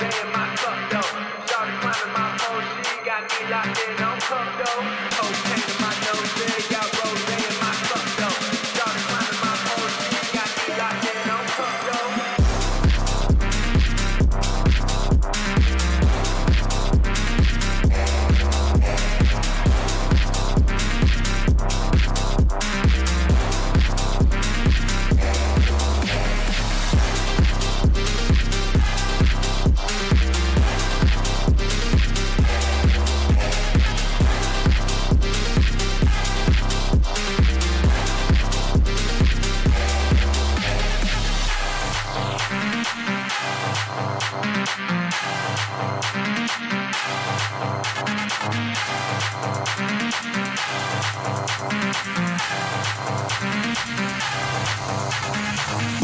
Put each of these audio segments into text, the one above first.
rose in my cup though. Started climbing my pole, she got me locked in on cup though. Cocaine in my nose, got rose in my cup though. Started climbing my pole, she got me locked in on cup though.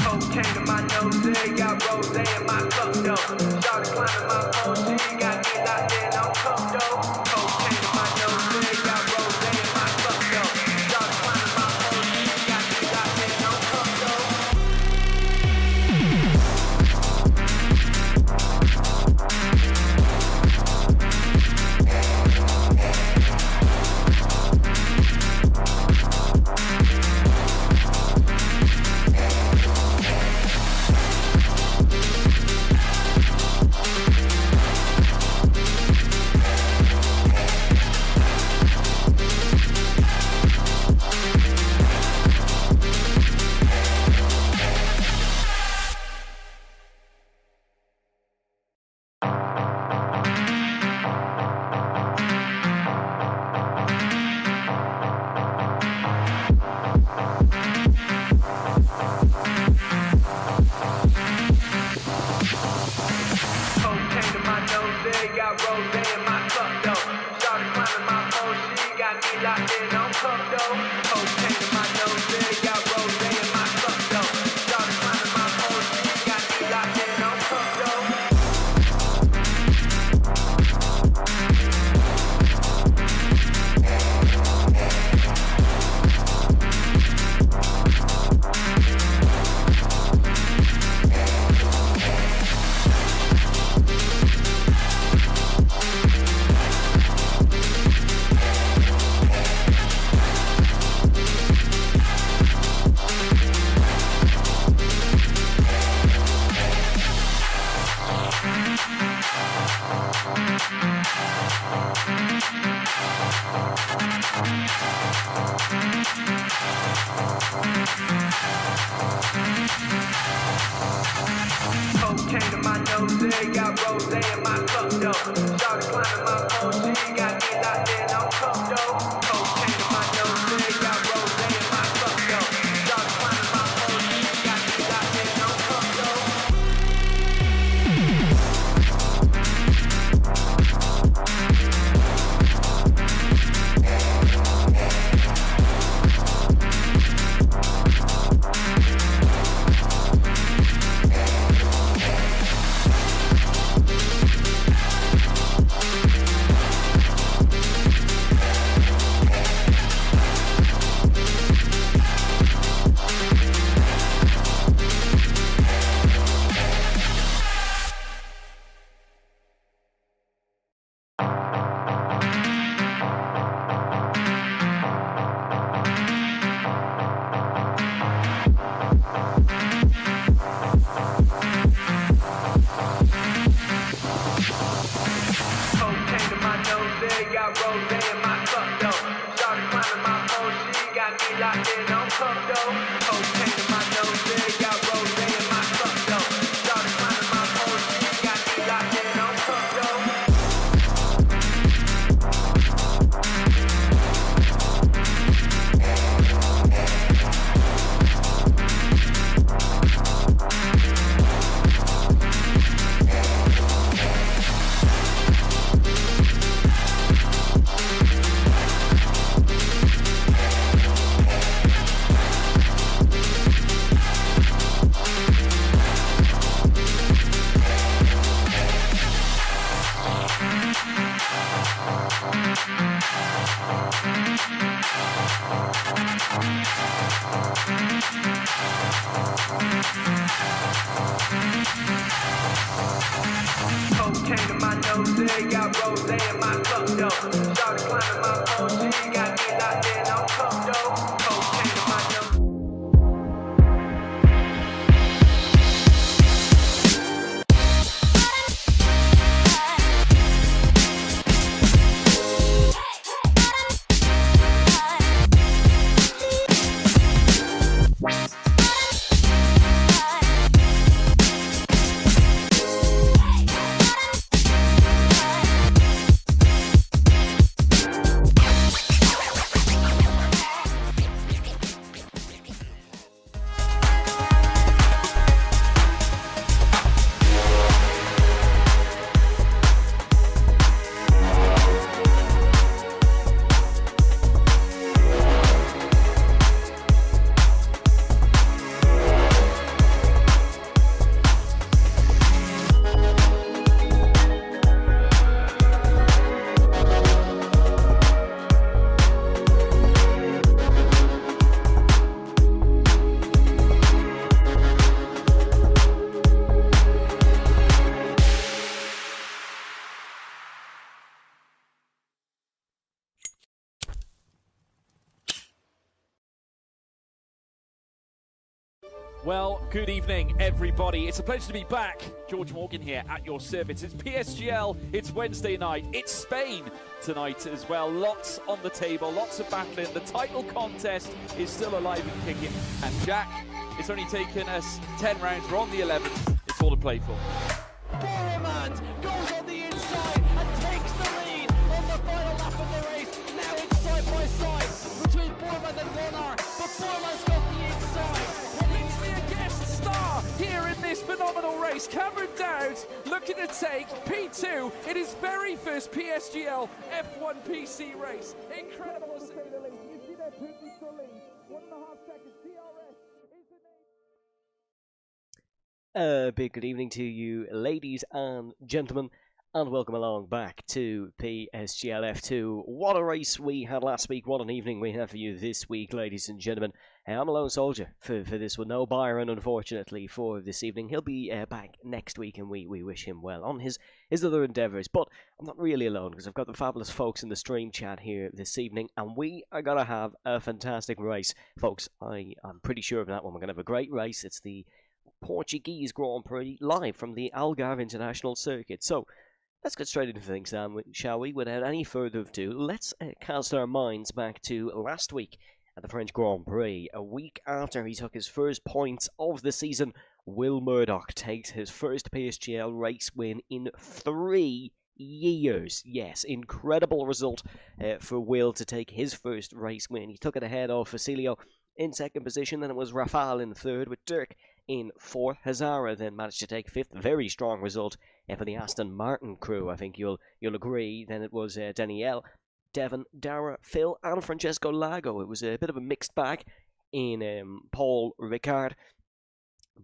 Cocaine in my nose, got rose in my cup though. Started climbing my pole, she got me locked in on cup though. Cocaine in my nose, got rose in my cup though. Started climbing my pole, she got me locked in on cup though. Cocaine in my nose, got rose in my cup though. Started climbing my pole, she got me locked in on cup though. Cocaine in my nose, got rose in my cup though. Started climbing my pole, she got me locked in on cup though. Cocaine in my nose, got rose in my cup though. Started climbing my pole, she got me locked in on cup though. Cocaine in my nose, got rose in my cup though. Started climbing my pole, she got me locked in on cup though. Cocaine in my nose, got rose in my cup though. Started climbing my pole, she got me locked in on cup though. Cocaine in my nose, got rose in my cup though. Started climbing my pole, she got me locked in on cup though. Well, good evening, everybody. It's a pleasure to be back. George Morgan here at your service. It's PSGL, it's Wednesday night, it's Spain tonight as well. Lots on the table, lots of battling. The title contest is still alive and kicking. And Jack, it's only taken us 10 rounds. We're on the 11th. It's all to play for. Boromant goes on the inside and takes the lead on the final lap of the race. Now it's side by side between Boromant and Warner, but Boromant's got the inside. A guest star here in this phenomenal race. Cameron Dowd looking to take P2 in his very first PSGL F1 PC race. Incredible to say the least. You see that beautiful lead. 1.5 seconds. DRS is the name. Big good evening to you, ladies and gentlemen, and welcome along back to PSGL F2. What a race we had last week, what an evening we have for you this week, ladies and gentlemen. I'm a lone soldier for this one. No Byron, unfortunately, for this evening. He'll be back next week, and we wish him well on his other endeavours. But I'm not really alone, because I've got the fabulous folks in the stream chat here this evening, and we are going to have a fantastic race. Folks, I'm pretty sure of that one. We're going to have a great race. It's the Portuguese Grand Prix live from the Algarve International Circuit. So let's get straight into things then, shall we? Without any further ado, let's cast our minds back to last week at the French Grand Prix. A week after he took his first points of the season, Will Murdoch takes his first PSGL race win in 3 years. Yes, incredible result for Will to take his first race win. He took it ahead of Facilio in second position, then it was Rafal in third, with Dirk in fourth. Hazara then managed to take fifth. Very strong result for the Aston Martin crew, I think you'll agree. Then it was Danielle, Devon, Dara, Phil and Francesco Lago. It was a bit of a mixed bag in Paul Ricard,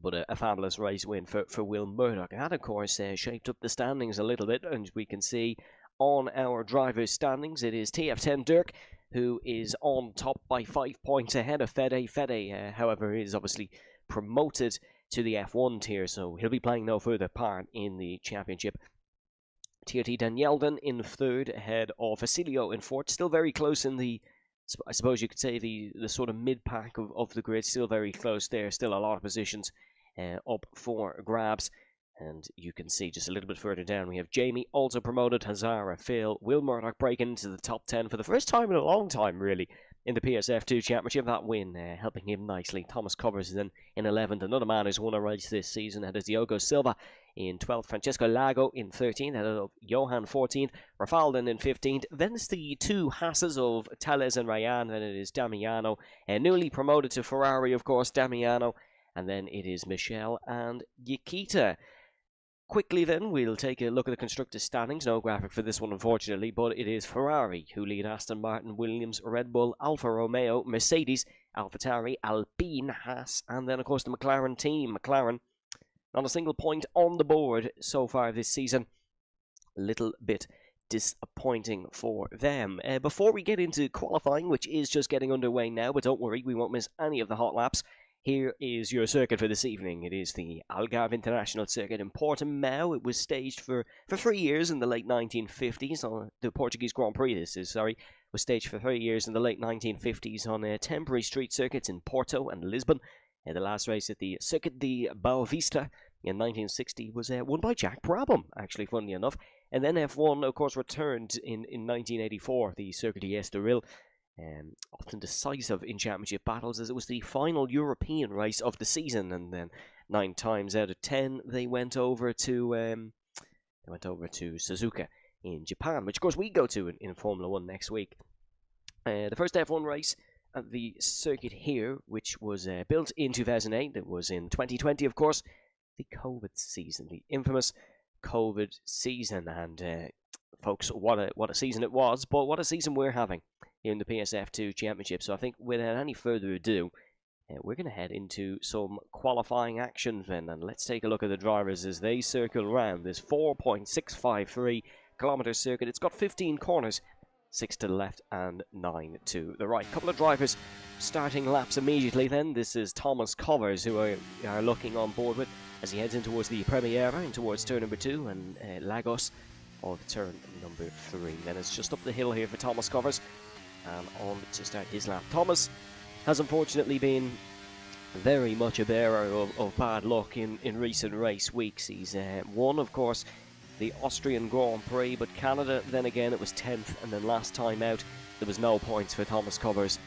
but a fabulous race win for Will Murdoch. And that, of course, shaped up the standings a little bit, and we can see on our drivers' standings, it is TF10 Dirk who is on top by 5 points ahead of Fede. Fede, however, is obviously promoted to the F1 tier, so he'll be playing no further part in the championship. TRT Danielden in third, ahead of Facilio in fourth. Still very close in the, I suppose you could say, the sort of mid-pack of the grid. Still very close there. Still a lot of positions up for grabs. And you can see just a little bit further down, we have Jamie also promoted, Hazara, Phil, Will Murdoch breaking into the top 10 for the first time in a long time, really, in the PSF2 Championship. That win helping him nicely. Thomas Covers then in 11th. Another man who's won a race this season. That is Diogo Silva in 12th. Francesco Lago in 13th. Ahead of Johan 14th. Rafal then in 15th. Then it's the two Hasses of Tellez and Ryan. Then it is Damiano. Newly promoted to Ferrari, of course, Damiano. And then it is Michelle and Yakita. Quickly then, we'll take a look at the constructors' standings. No graphic for this one, unfortunately, but it is Ferrari who lead Aston Martin, Williams, Red Bull, Alfa Romeo, Mercedes, AlphaTauri, Alpine, Haas, and then, of course, the McLaren team. McLaren, not a single point on the board so far this season. A little bit disappointing for them. Before we get into qualifying, which is just getting underway now, but don't worry, we won't miss any of the hot laps. Here is your circuit for this evening. It is the Algarve International Circuit in Portimao. It was staged for 3 years in the late 1950s. The Portuguese Grand Prix, was staged for 3 years in the late 1950s on temporary street circuits in Porto and Lisbon. The last race at the Circuit de Boa Vista in 1960 was won by Jack Brabham, actually, funnily enough. And then F1, of course, returned in 1984, the Circuit de Estoril. Often decisive in championship battles, as it was the final European race of the season, and then 9 times out of 10 they went over to Suzuka in Japan, which of course we go to in Formula 1 next week. The first F1 race at the circuit here, which was built in 2008, it was in 2020, of course, the COVID season, the infamous COVID season, and folks, what a season it was, but what a season we're having in the PSF2 Championship. So I think without any further ado, we're going to head into some qualifying action then, and let's take a look at the drivers as they circle around this 4.653 kilometer circuit. It's got 15 corners, 6 to the left and 9 to the right. Couple of drivers starting laps immediately then. This is Thomas Covers, who are looking on board with as he heads in towards the Premiera and towards turn number 2, and Lagos of turn number 3. Then it's just up the hill here for Thomas Covers and on to start his lap. Thomas has unfortunately been very much a bearer of bad luck in recent race weeks. He's won, of course, the Austrian Grand Prix, but Canada, then again, it was 10th, and then last time out, there was no points for Thomas Covers.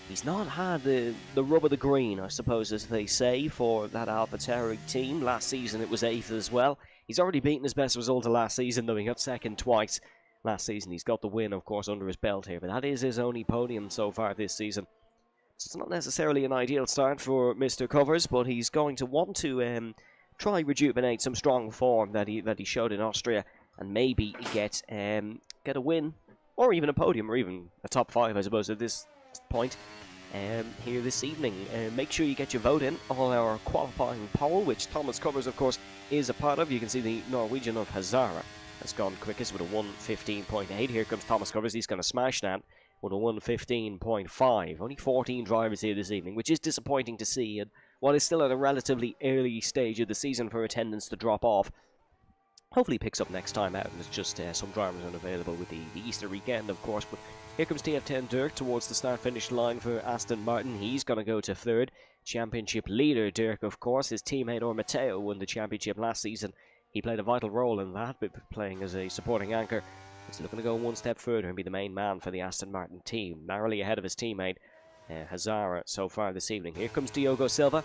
He's not had the rub of the green, I suppose, as they say, for that AlphaTauri team. Last season, it was 8th as well. He's already beaten his best result of last season, though he got 2nd twice last season. He's got the win, of course, under his belt here, but that is his only podium so far this season. It's not necessarily an ideal start for Mr. Covers, but he's going to want to try rejuvenate some strong form that he showed in Austria, and maybe get a win, or even a podium, or even a top 5, I suppose, at this point here this evening. Make sure you get your vote in on our qualifying poll, which Thomas Covers, of course, is a part of. You can see the Norwegian of Hazara has gone quickest with a 1:15.8. Here comes Thomas Covers. He's going to smash that with a 1:15.5. Only 14 drivers here this evening, which is disappointing to see, and while it's still at a relatively early stage of the season for attendance to drop off, hopefully picks up next time out, and it's just some drivers unavailable with the Easter weekend, of course. But here comes TF10 Dirk towards the start-finish line for Aston Martin. He's going to go to 3rd. Championship leader Dirk, of course. His teammate Mateo won the championship last season. He played a vital role in that, but playing as a supporting anchor. He's looking to go one step further and be the main man for the Aston Martin team, narrowly ahead of his teammate Hazara so far this evening. Here comes Diogo Silva,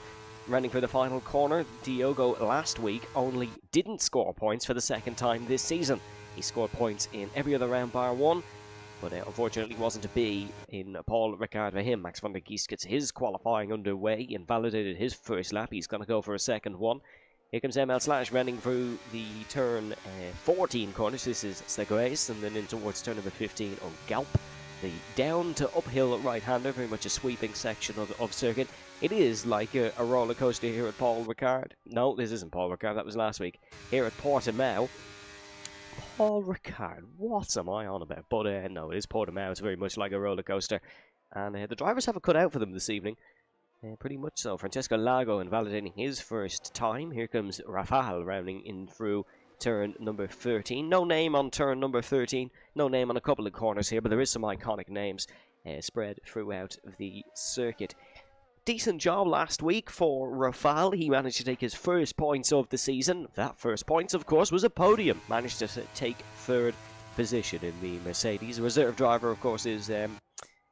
running for the final corner. Diogo last week only didn't score points for the 2nd time this season. He scored points in every other round bar 1, but unfortunately wasn't to be in Paul Ricard for him. Max van der Gies gets his qualifying underway, invalidated his first lap. He's going to go for a 2nd one. Here comes ML Slash running through the turn 14 corners. This is Segres, and then in towards turn number 15 on Galp. The down to uphill right-hander, very much a sweeping section of circuit. It is like a roller coaster here at Paul Ricard. No, this isn't Paul Ricard, that was last week. Here at Portimao. Paul Ricard, what am I on about? But no, it is Portimao. It's very much like a roller coaster. And the drivers have it cut out for them this evening. Pretty much so. Francesco Lago invalidating his first time. Here comes Rafal rounding in through turn number 13. No name on turn number 13. No name on a couple of corners here, but there is some iconic names spread throughout the circuit. Decent job last week for Rafal. He managed to take his first points of the season. That first points, of course, was a podium. Managed to take 3rd position in the Mercedes. The reserve driver, of course, is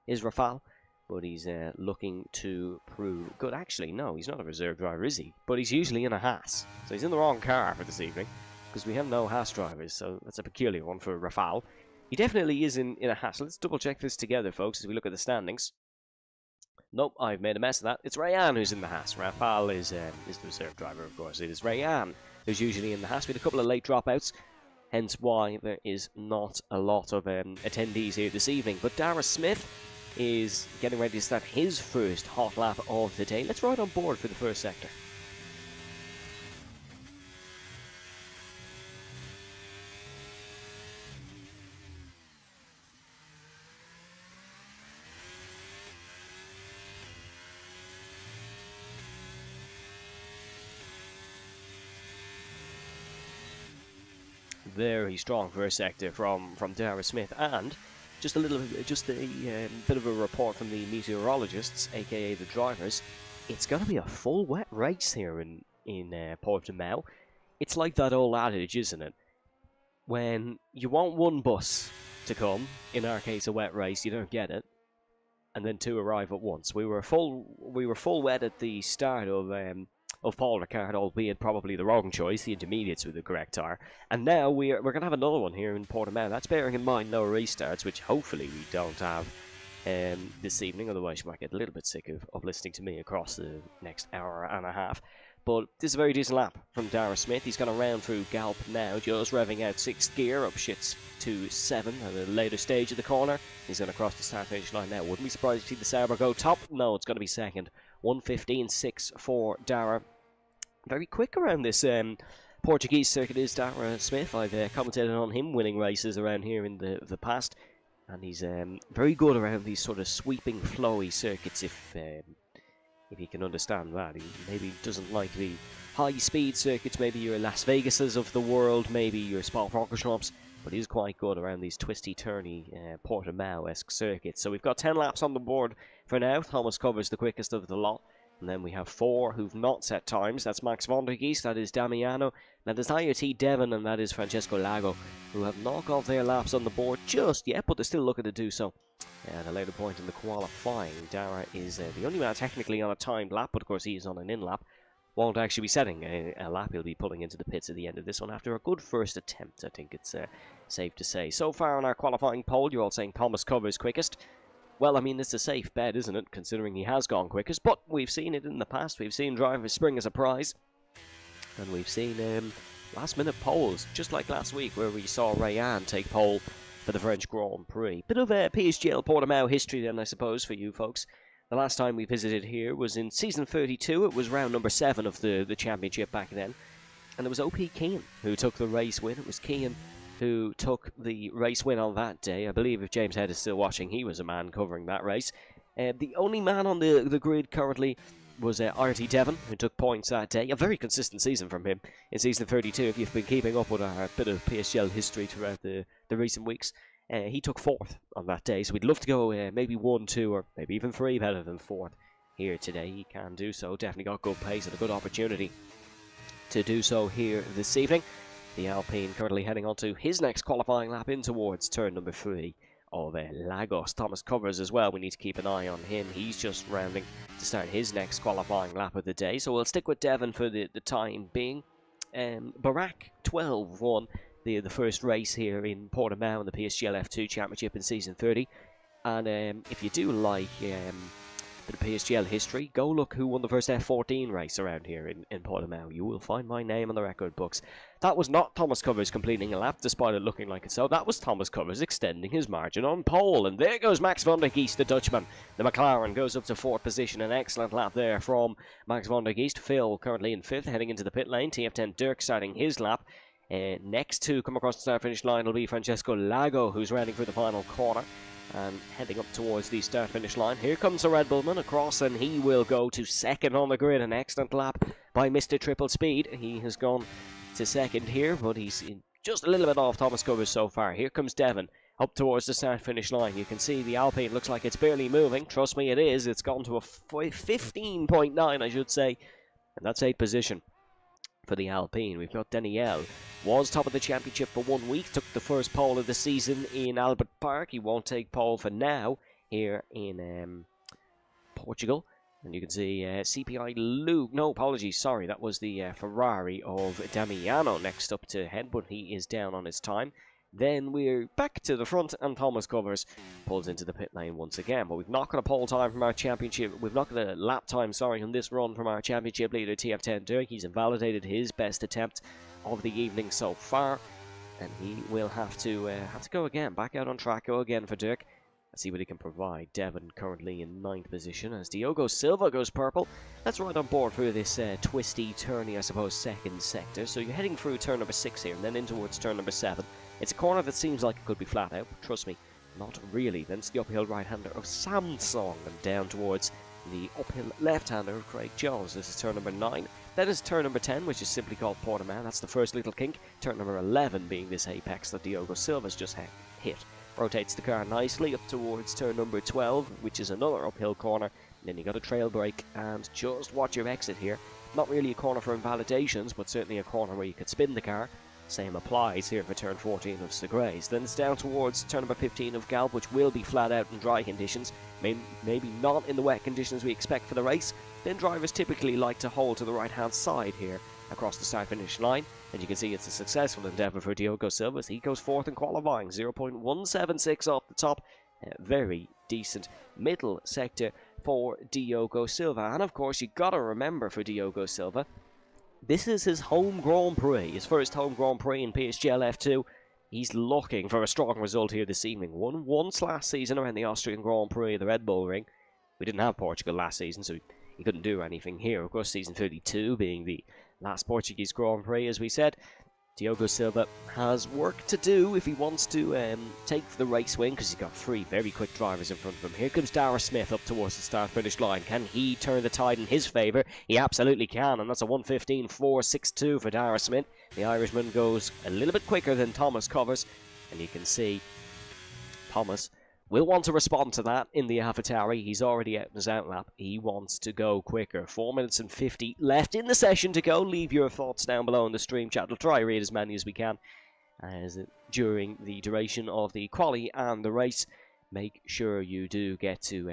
Rafal. But he's looking to prove good. Actually, no, he's not a reserve driver, is he? But he's usually in a Haas. So he's in the wrong car for this evening, because we have no Haas drivers, so that's a peculiar one for Rafal. He definitely is in a Haas. Let's double check this together, folks, as we look at the standings. Nope, I've made a mess of that. It's Rayan who's in the Haas. Rafal is the reserve driver, of course. It is Rayan who's usually in the Haas. We had a couple of late dropouts, hence why there is not a lot of attendees here this evening. But Dara Smith is getting ready to start his first hot lap of the day. Let's ride on board for the first sector. Very strong first sector from Dara Smith, and just a bit of a report from the meteorologists, aka the drivers. It's going to be a full wet race here in Portimao. It's like that old adage, isn't it? When you want one bus to come, in our case a wet race, you don't get it, and then 2 arrive at once. We were full wet at the start of Paul Ricard, albeit probably the wrong choice. The intermediates were the correct tire. And now we're going to have another one here in Portimao. That's bearing in mind no restarts, which hopefully we don't have this evening. Otherwise you might get a little bit sick of listening to me across the next hour and a half. But this is a very decent lap from Dara Smith. He's going to round through Galp now, just revving out 6th gear, up shits to 7 at a later stage of the corner. He's going to cross the start-finish line now. Wouldn't be surprised to see the Sauber go top. No, it's going to be 2nd. 1:15.6 for Dara. Very quick around this Portuguese circuit is Dara Smith. I've commentated on him winning races around here in the past, and he's very good around these sort of sweeping, flowy circuits. If he can understand that, he maybe doesn't like the high-speed circuits. Maybe your Las Vegases of the world, maybe your Spa-Francorchamps, but he's quite good around these twisty-turny Portimao-esque circuits. So we've got 10 laps on the board for now. Thomas Covers the quickest of the lot. And then we have 4 who've not set times. That's Max van der Geest, that is Damiano, that is IoT Devon, and that is Francesco Lago, who have not got their laps on the board just yet, but they're still looking to do so at a later point in the qualifying. Dara is the only man technically on a timed lap, but of course he is on an in-lap. Won't actually be setting a lap. He'll be pulling into the pits at the end of this one after a good first attempt, I think it's safe to say. So far on our qualifying poll, you're all saying Thomas Covers quickest. Well, I mean, it's a safe bet, isn't it, considering he has gone quickest, but we've seen it in the past. We've seen drivers spring as a prize, and we've seen last-minute polls, just like last week, where we saw Rayan take pole for the French Grand Prix. Bit of PSGL Portimao history then, I suppose, for you folks. The last time we visited here was in season 32. It was round number 7 of the championship back then, and it was OP Keane who took the race win. It was Keane who took the race win on that day. I believe if James Head is still watching, he was a man covering that race. The only man on the grid currently was IoT Devon, who took points that day. A very consistent season from him in season 32, if you've been keeping up with our bit of PSGL history throughout the recent weeks. He took 4th on that day, so we'd love to go maybe 1, 2, or maybe even 3 better than 4th here today. He can do so. Definitely got good pace and a good opportunity to do so here this evening. The Alpine currently heading on to his next qualifying lap in towards turn number 3 of Lagos. Thomas Covers as well, we need to keep an eye on him. He's just rounding to start his next qualifying lap of the day, so we'll stick with Devon for the time being. Barak 12 won the first race here in Portimao in the PSGL F2 Championship in season 30, and if you do like the PSGL history, go look who won the first F14 race around here in Portimao. You will find my name on the record books. That was not Thomas Covers completing a lap, despite it looking like it so. That was Thomas Covers extending his margin on pole. And there goes Max van der Geest, the Dutchman. The McLaren goes up to 4th position. An excellent lap there from Max van der Geest. Phil currently in 5th, heading into the pit lane. TF10 Dirk starting his lap. Next to come across the start-finish line will be Francesco Lago, who's rounding for the final corner and heading up towards the start-finish line. Here comes the Red Bullman across, and he will go to 2nd on the grid. An excellent lap by Mr. Triple Speed. He has gone to 2nd here, but he's just a little bit off Thomas Covers so far. Here comes Devon up towards the start-finish line. You can see the Alpine looks like it's barely moving. Trust me, it is. It's gone to a 15.9, I should say, and that's 8th position for the Alpine. We've got Daniel, was top of the championship for 1 week, took the first pole of the season in Albert Park. He won't take pole for now here in Portugal. And you can see CPI Luke, no apologies, sorry, that was the Ferrari of Damiano next up to head, but he is down on his time. Then we're back to the front, and Thomas Covers pulls into the pit lane once again. But we've not got a pole time from our championship. We've not got a lap time, sorry, on this run from our championship leader, TF10 Dirk. He's invalidated his best attempt of the evening so far, and he will have to go again. Back out on track, go again for Dirk. Let's see what he can provide. Devon currently in 9th position as Diogo Silva goes purple. That's right on board for this twisty, turny, I suppose, 2nd sector. So you're heading through turn number 6 here, and then in towards turn number 7. It's a corner that seems like it could be flat out, but trust me, not really. Then it's the uphill right-hander of Samsung, and down towards the uphill left-hander of Craig Jones. This is turn number 9. Then is turn number 10, which is simply called Portimao. That's the first little kink. Turn number 11 being this apex that Diogo Silva's just hit. Rotates the car nicely up towards turn number 12, which is another uphill corner. And then you got a trail brake, and just watch your exit here. Not really a corner for invalidations, but certainly a corner where you could spin the car. Same applies here for turn 14 of Segrais. Then it's down towards turn number 15 of Galp, which will be flat out in dry conditions. Maybe not in the wet conditions we expect for the race. Then drivers typically like to hold to the right-hand side here across the start-finish line. And you can see it's a successful endeavour for Diogo Silva as he goes 4th in qualifying. 0.176 off the top. Very decent middle sector for Diogo Silva. And of course, you got to remember for Diogo Silva, this is his home Grand Prix, his first home Grand Prix in PSGL F2. He's looking for a strong result here this evening. Won once last season around the Austrian Grand Prix, the Red Bull Ring. We didn't have Portugal last season, so he couldn't do anything here. Of course, season 32 being the last Portuguese Grand Prix, as we said. Diogo Silva has work to do if he wants to take the race win, because he's got 3 very quick drivers in front of him. Here comes Dara Smith up towards the start-finish line. Can he turn the tide in his favour? He absolutely can, and that's a 1:15.462 for Dara Smith. The Irishman goes a little bit quicker than Thomas Covers, and you can see Thomas will want to respond to that in the AlphaTauri. He's already out in his outlap. He wants to go quicker. 4 minutes and 50 left in the session to go. Leave your thoughts down below in the stream chat. We'll try to read as many as we can during the duration of the quali and the race. Make sure you do get to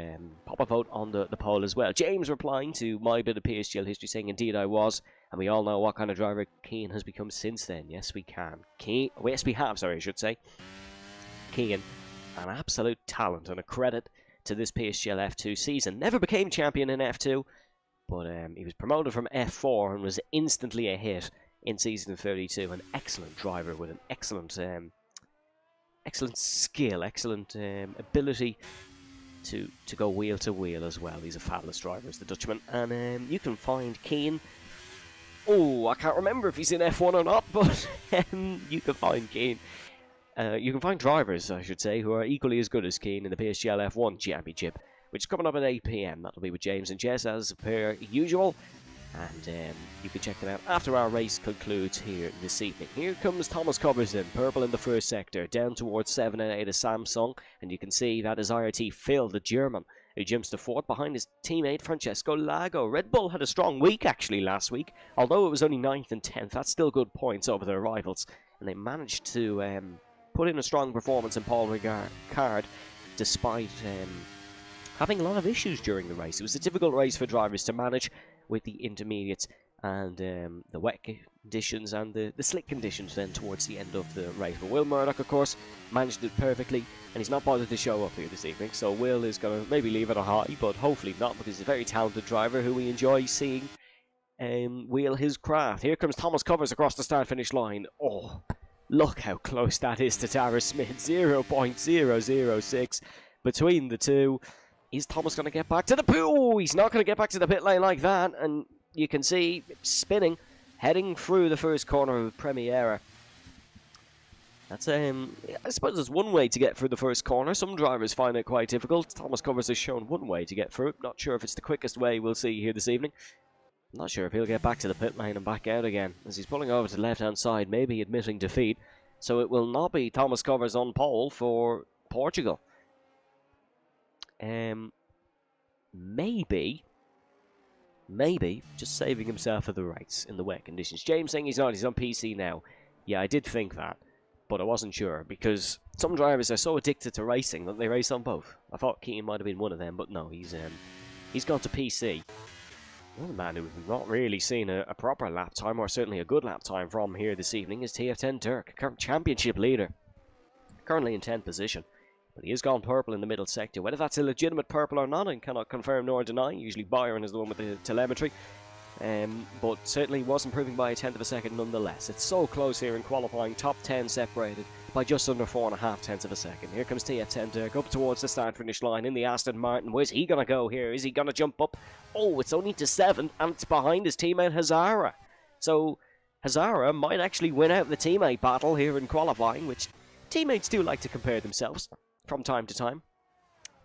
pop a vote on the poll as well. James replying to my bit of PSGL history saying, indeed I was. And we all know what kind of driver Keane has become since then. Yes, we can. Yes, we have, sorry, I should say. Keane, an absolute talent and a credit to this PSGL F2 season. Never became champion in F2, but he was promoted from F4 and was instantly a hit in season 32. An excellent driver with an excellent skill, excellent ability to go wheel to wheel as well. He's a fabulous driver, is the Dutchman. And you can find Keane. Oh, I can't remember if he's in F1 or not, but you can find Keane. You can find drivers, I should say, who are equally as good as Keane in the PSGL F1 Championship, which is coming up at 8 PM. That'll be with James and Jess as per usual. And you can check them out after our race concludes here this evening. Here comes Thomas Covers in, purple in the first sector, down towards 7 and 8 of Samsung. And you can see that is IRT Phil, the German, who jumps to fourth behind his teammate Francesco Lago. Red Bull had a strong week actually last week, although it was only 9th and 10th. That's still good points over their rivals. And they managed to put in a strong performance in Paul Ricard, despite having a lot of issues during the race. It was a difficult race for drivers to manage with the intermediates and the wet conditions and the slick conditions then towards the end of the race. But Will Murdoch, of course, managed it perfectly, and he's not bothered to show up here this evening. So Will is going to maybe leave it a high, but hopefully not, because he's a very talented driver who we enjoy seeing wheel his craft. Here comes Thomas Covers across the start-finish line. Oh, look how close that is to Tara Smith. 0.006 between the two. Is Thomas going to get back to the pool? He's not going to get back to the pit lane like that. And you can see spinning, heading through the first corner of Premiera. That's I suppose there's one way to get through the first corner. Some drivers find it quite difficult. Thomas Covers has shown one way to get through. Not sure if it's the quickest way we'll see here this evening. I'm not sure if he'll get back to the pit lane and back out again as he's pulling over to the left-hand side, maybe admitting defeat. So it will not be Thomas Covers on pole for Portugal. Maybe just saving himself for the race in the wet conditions. James saying he's on PC now. Yeah, I did think that, but I wasn't sure because some drivers are so addicted to racing that they race on both. I thought Keane might have been one of them, but no, he's gone to PC. Another man who we've not really seen a proper lap time, or certainly a good lap time from here this evening, is TF10 Dirk, current championship leader, currently in 10th position. But he has gone purple in the middle sector. Whether that's a legitimate purple or not, I cannot confirm nor deny. Usually Byron is the one with the telemetry. But certainly was improving by a 10th of a second nonetheless. It's so close here in qualifying. Top 10 separated by just under 4.5 tenths of a second. Here comes TF10 Dirk up towards the start-finish line in the Aston Martin. Where's he going to go here? Is he going to jump up? Oh, it's only to 7th, and it's behind his teammate Hazara. So Hazara might actually win out the teammate battle here in qualifying, which teammates do like to compare themselves from time to time.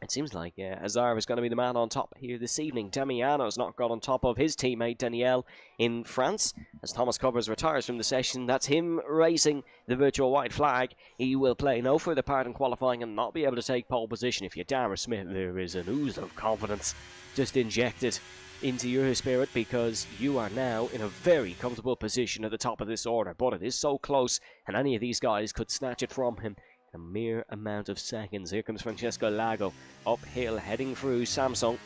It seems like Hazara is going to be the man on top here this evening. Damiano's not got on top of his teammate Daniel in France. As Thomas Covers retires from the session, that's him racing the virtual white flag. He will play no further part in qualifying and not be able to take pole position. If you're Dara Smith, there is an ooze of confidence just injected into your spirit, because you are now in a very comfortable position at the top of this order. But it is so close, and any of these guys could snatch it from him a mere amount of seconds. Here comes Francesco Lago uphill, heading through Samsung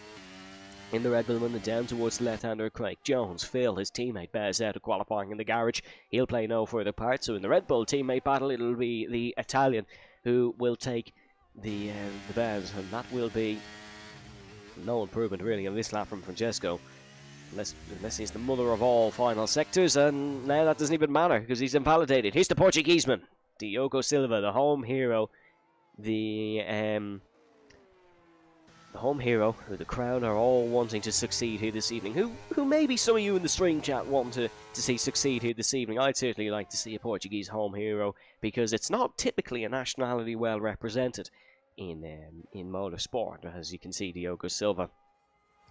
in the Red Bull and down towards the left-hander Craig Jones. Phil, his teammate, bears out of qualifying in the garage. He'll play no further part. So in the Red Bull teammate battle, it'll be the Italian who will take the bows, and that will be no improvement really on this lap from Francesco. Unless he's the mother of all final sectors, and now that doesn't even matter because he's invalidated. Here's the Portuguese man, Diogo Silva, the home hero, the home hero who the crowd are all wanting to succeed here this evening. Who maybe some of you in the stream chat want to see succeed here this evening. I'd certainly like to see a Portuguese home hero, because it's not typically a nationality well represented in motorsport. As you can see, Diogo Silva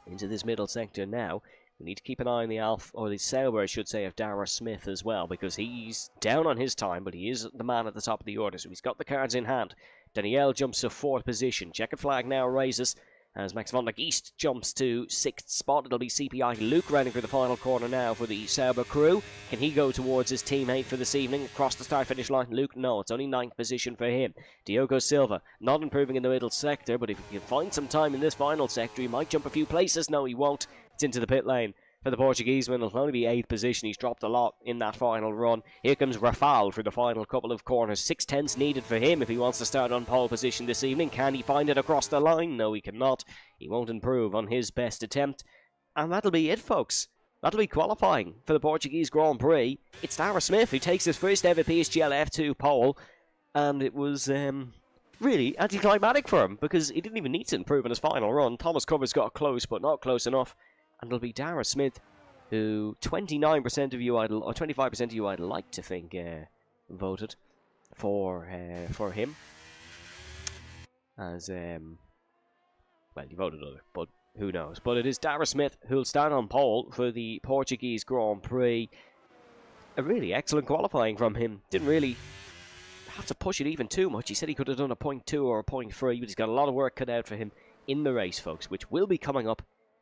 into this middle sector now, We need to keep an eye on the the Sauber, I should say, of Dara Smith as well, because he's down on his time, but he is the man at the top of the order, so he's got the cards in hand. Danielle jumps to 4th position. Checkered flag now raises as Max von der Geest jumps to 6th spot. It'll be CPI Luke running for the final corner now for the Sauber crew. Can he go towards his teammate for this evening across the start-finish line? Luke, no, it's only 9th position for him. Diogo Silva, not improving in the middle sector, but if he can find some time in this final sector, he might jump a few places. No, he won't. It's into the pit lane. For the Portugueseman, it'll only be 8th position. He's dropped a lot in that final run. Here comes Rafal for the final couple of corners. 6/10 needed for him if he wants to start on pole position this evening. Can he find it across the line? No, he cannot. He won't improve on his best attempt. And that'll be it, folks. That'll be qualifying for the Portuguese Grand Prix. It's Dara Smith who takes his first ever PSGL F2 pole. And it was really anticlimactic for him because he didn't even need to improve in his final run. Thomas Covers got close, but not close enough. And it'll be Dara Smith, who 29% of you, or 25% of you, I'd like to think, voted for him. As, well, you voted other, but who knows. But it is Dara Smith who'll stand on pole for the Portuguese Grand Prix. A really excellent qualifying from him. Didn't really have to push it even too much. He said he could have done a 0.2 or a 0.3, but he's got a lot of work cut out for him in the race, folks, which will be coming up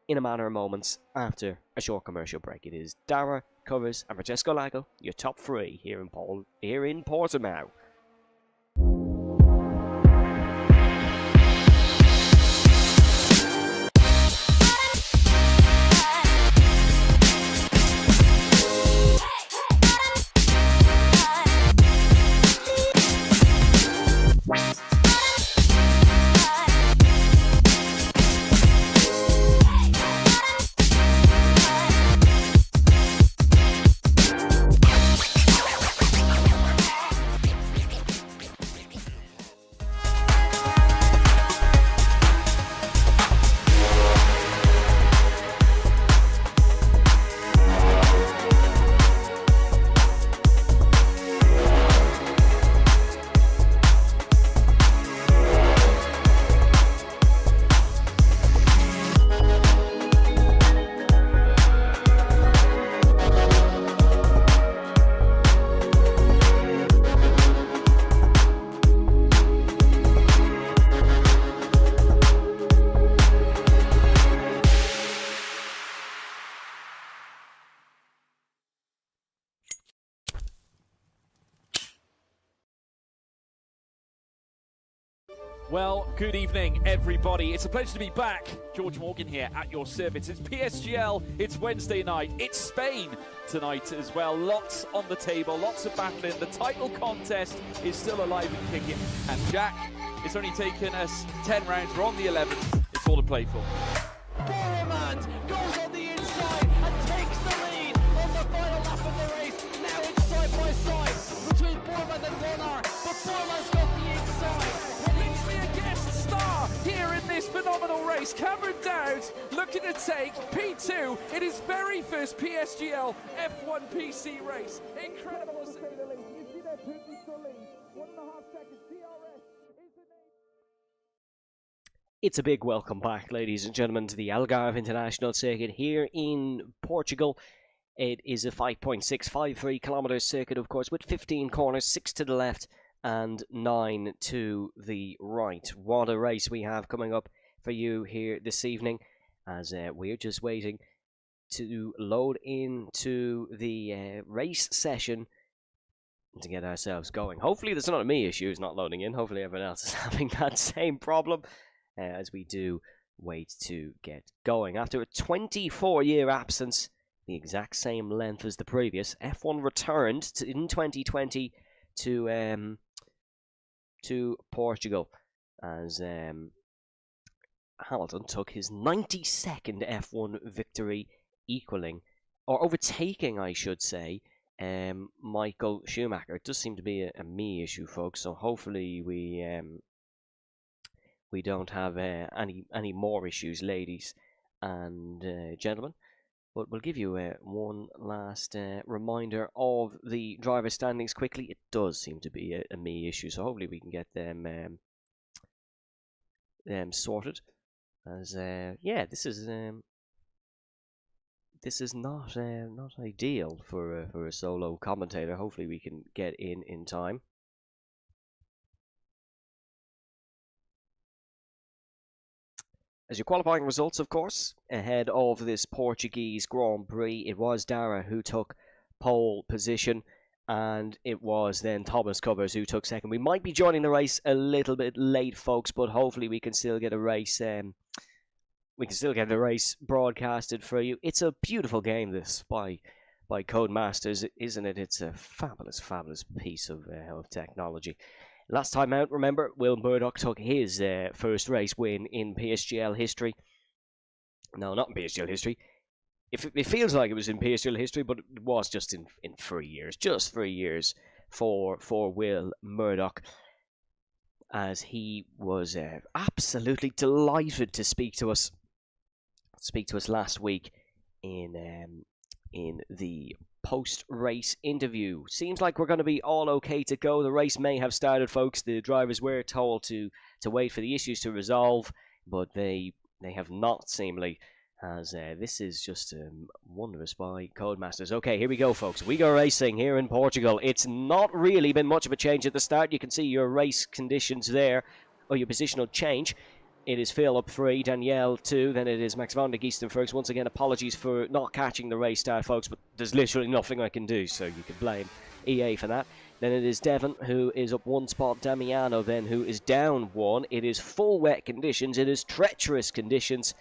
in a matter of moments after a short commercial break. It is Dara, Covers, and Francesco Lago, your top 3 here in Portimao. Well, good evening, everybody. It's a pleasure to be back. George Morgan here at your service. It's PSGL. It's Wednesday night. It's Spain tonight as well. Lots on the table, lots of battling. The title contest is still alive and kicking. And Jack, it's only taken us 10 rounds. We're on the 11th. It's all to play for. Podium goes on the inside and takes the lead on the final lap of the race. Now it's side by side between Borman and Warner, but Borman's got the inside. Literally a guest star here in this phenomenal race. Cameron Dowd looking to take P2 in his very first PSGL F1 PC race. Incredible to say the least. You see that beautiful lead. 1.5 seconds. DRS is the name. It's a big welcome back, ladies and gentlemen, to the Algarve International Circuit here in Portugal. It is a 5.653 kilometre circuit, of course, with 15 corners, 6 to the left and 9 to the right. What a race we have coming up for you here this evening, as we're just waiting to load into the race session to get ourselves going. Hopefully there's not a me issue, it's not loading in. Hopefully everyone else is having that same problem as we do wait to get going. After a 24-year absence, the exact same length as the previous, F1 returned in 2020 to Portugal as Hamilton took his 92nd F1 victory, equaling, or overtaking, I should say, Michael Schumacher. It does seem to be a me issue, folks, so hopefully we don't have any more issues, ladies and gentlemen. But we'll give you one last reminder of the driver standings quickly. It does seem to be a me issue, so hopefully we can get them sorted. As yeah, this is this is not ideal for a solo commentator. Hopefully we can get in time. As your qualifying results, of course, ahead of this Portuguese Grand Prix, it was Dara who took pole position, and it was then Thomas Covers who took second. We might be joining the race a little bit late, folks, but hopefully we can still get a race. We can still get the race broadcasted for you. It's a beautiful game, this by Codemasters, isn't it? It's a fabulous piece of technology. Last time out, remember, Will Murdoch took his first race win in PSGL history. No, not in PSGL history. It feels like it was in PSGL history, but it was just in 3 years. Just 3 years for Will Murdoch, as he was absolutely delighted to speak to us last week in the post-race interview. Seems like we're going to be all okay to go. The race may have started, folks. The drivers were told to wait for the issues to resolve, but they have not, seemingly, as this is just wondrous by Codemasters. Okay, here we go, folks. We go racing here in Portugal. It's not really been much of a change at the start. You can see your race conditions there, or your positional change. It is Phil up 3, Danielle 2, then it is Max van der Geesten first. Once again, apologies for not catching the race start, folks, but there's literally nothing I can do, so you can blame EA for that. Then it is Devon, who is up 1 spot, Damiano then, who is down 1. It is full wet conditions, it is treacherous conditions.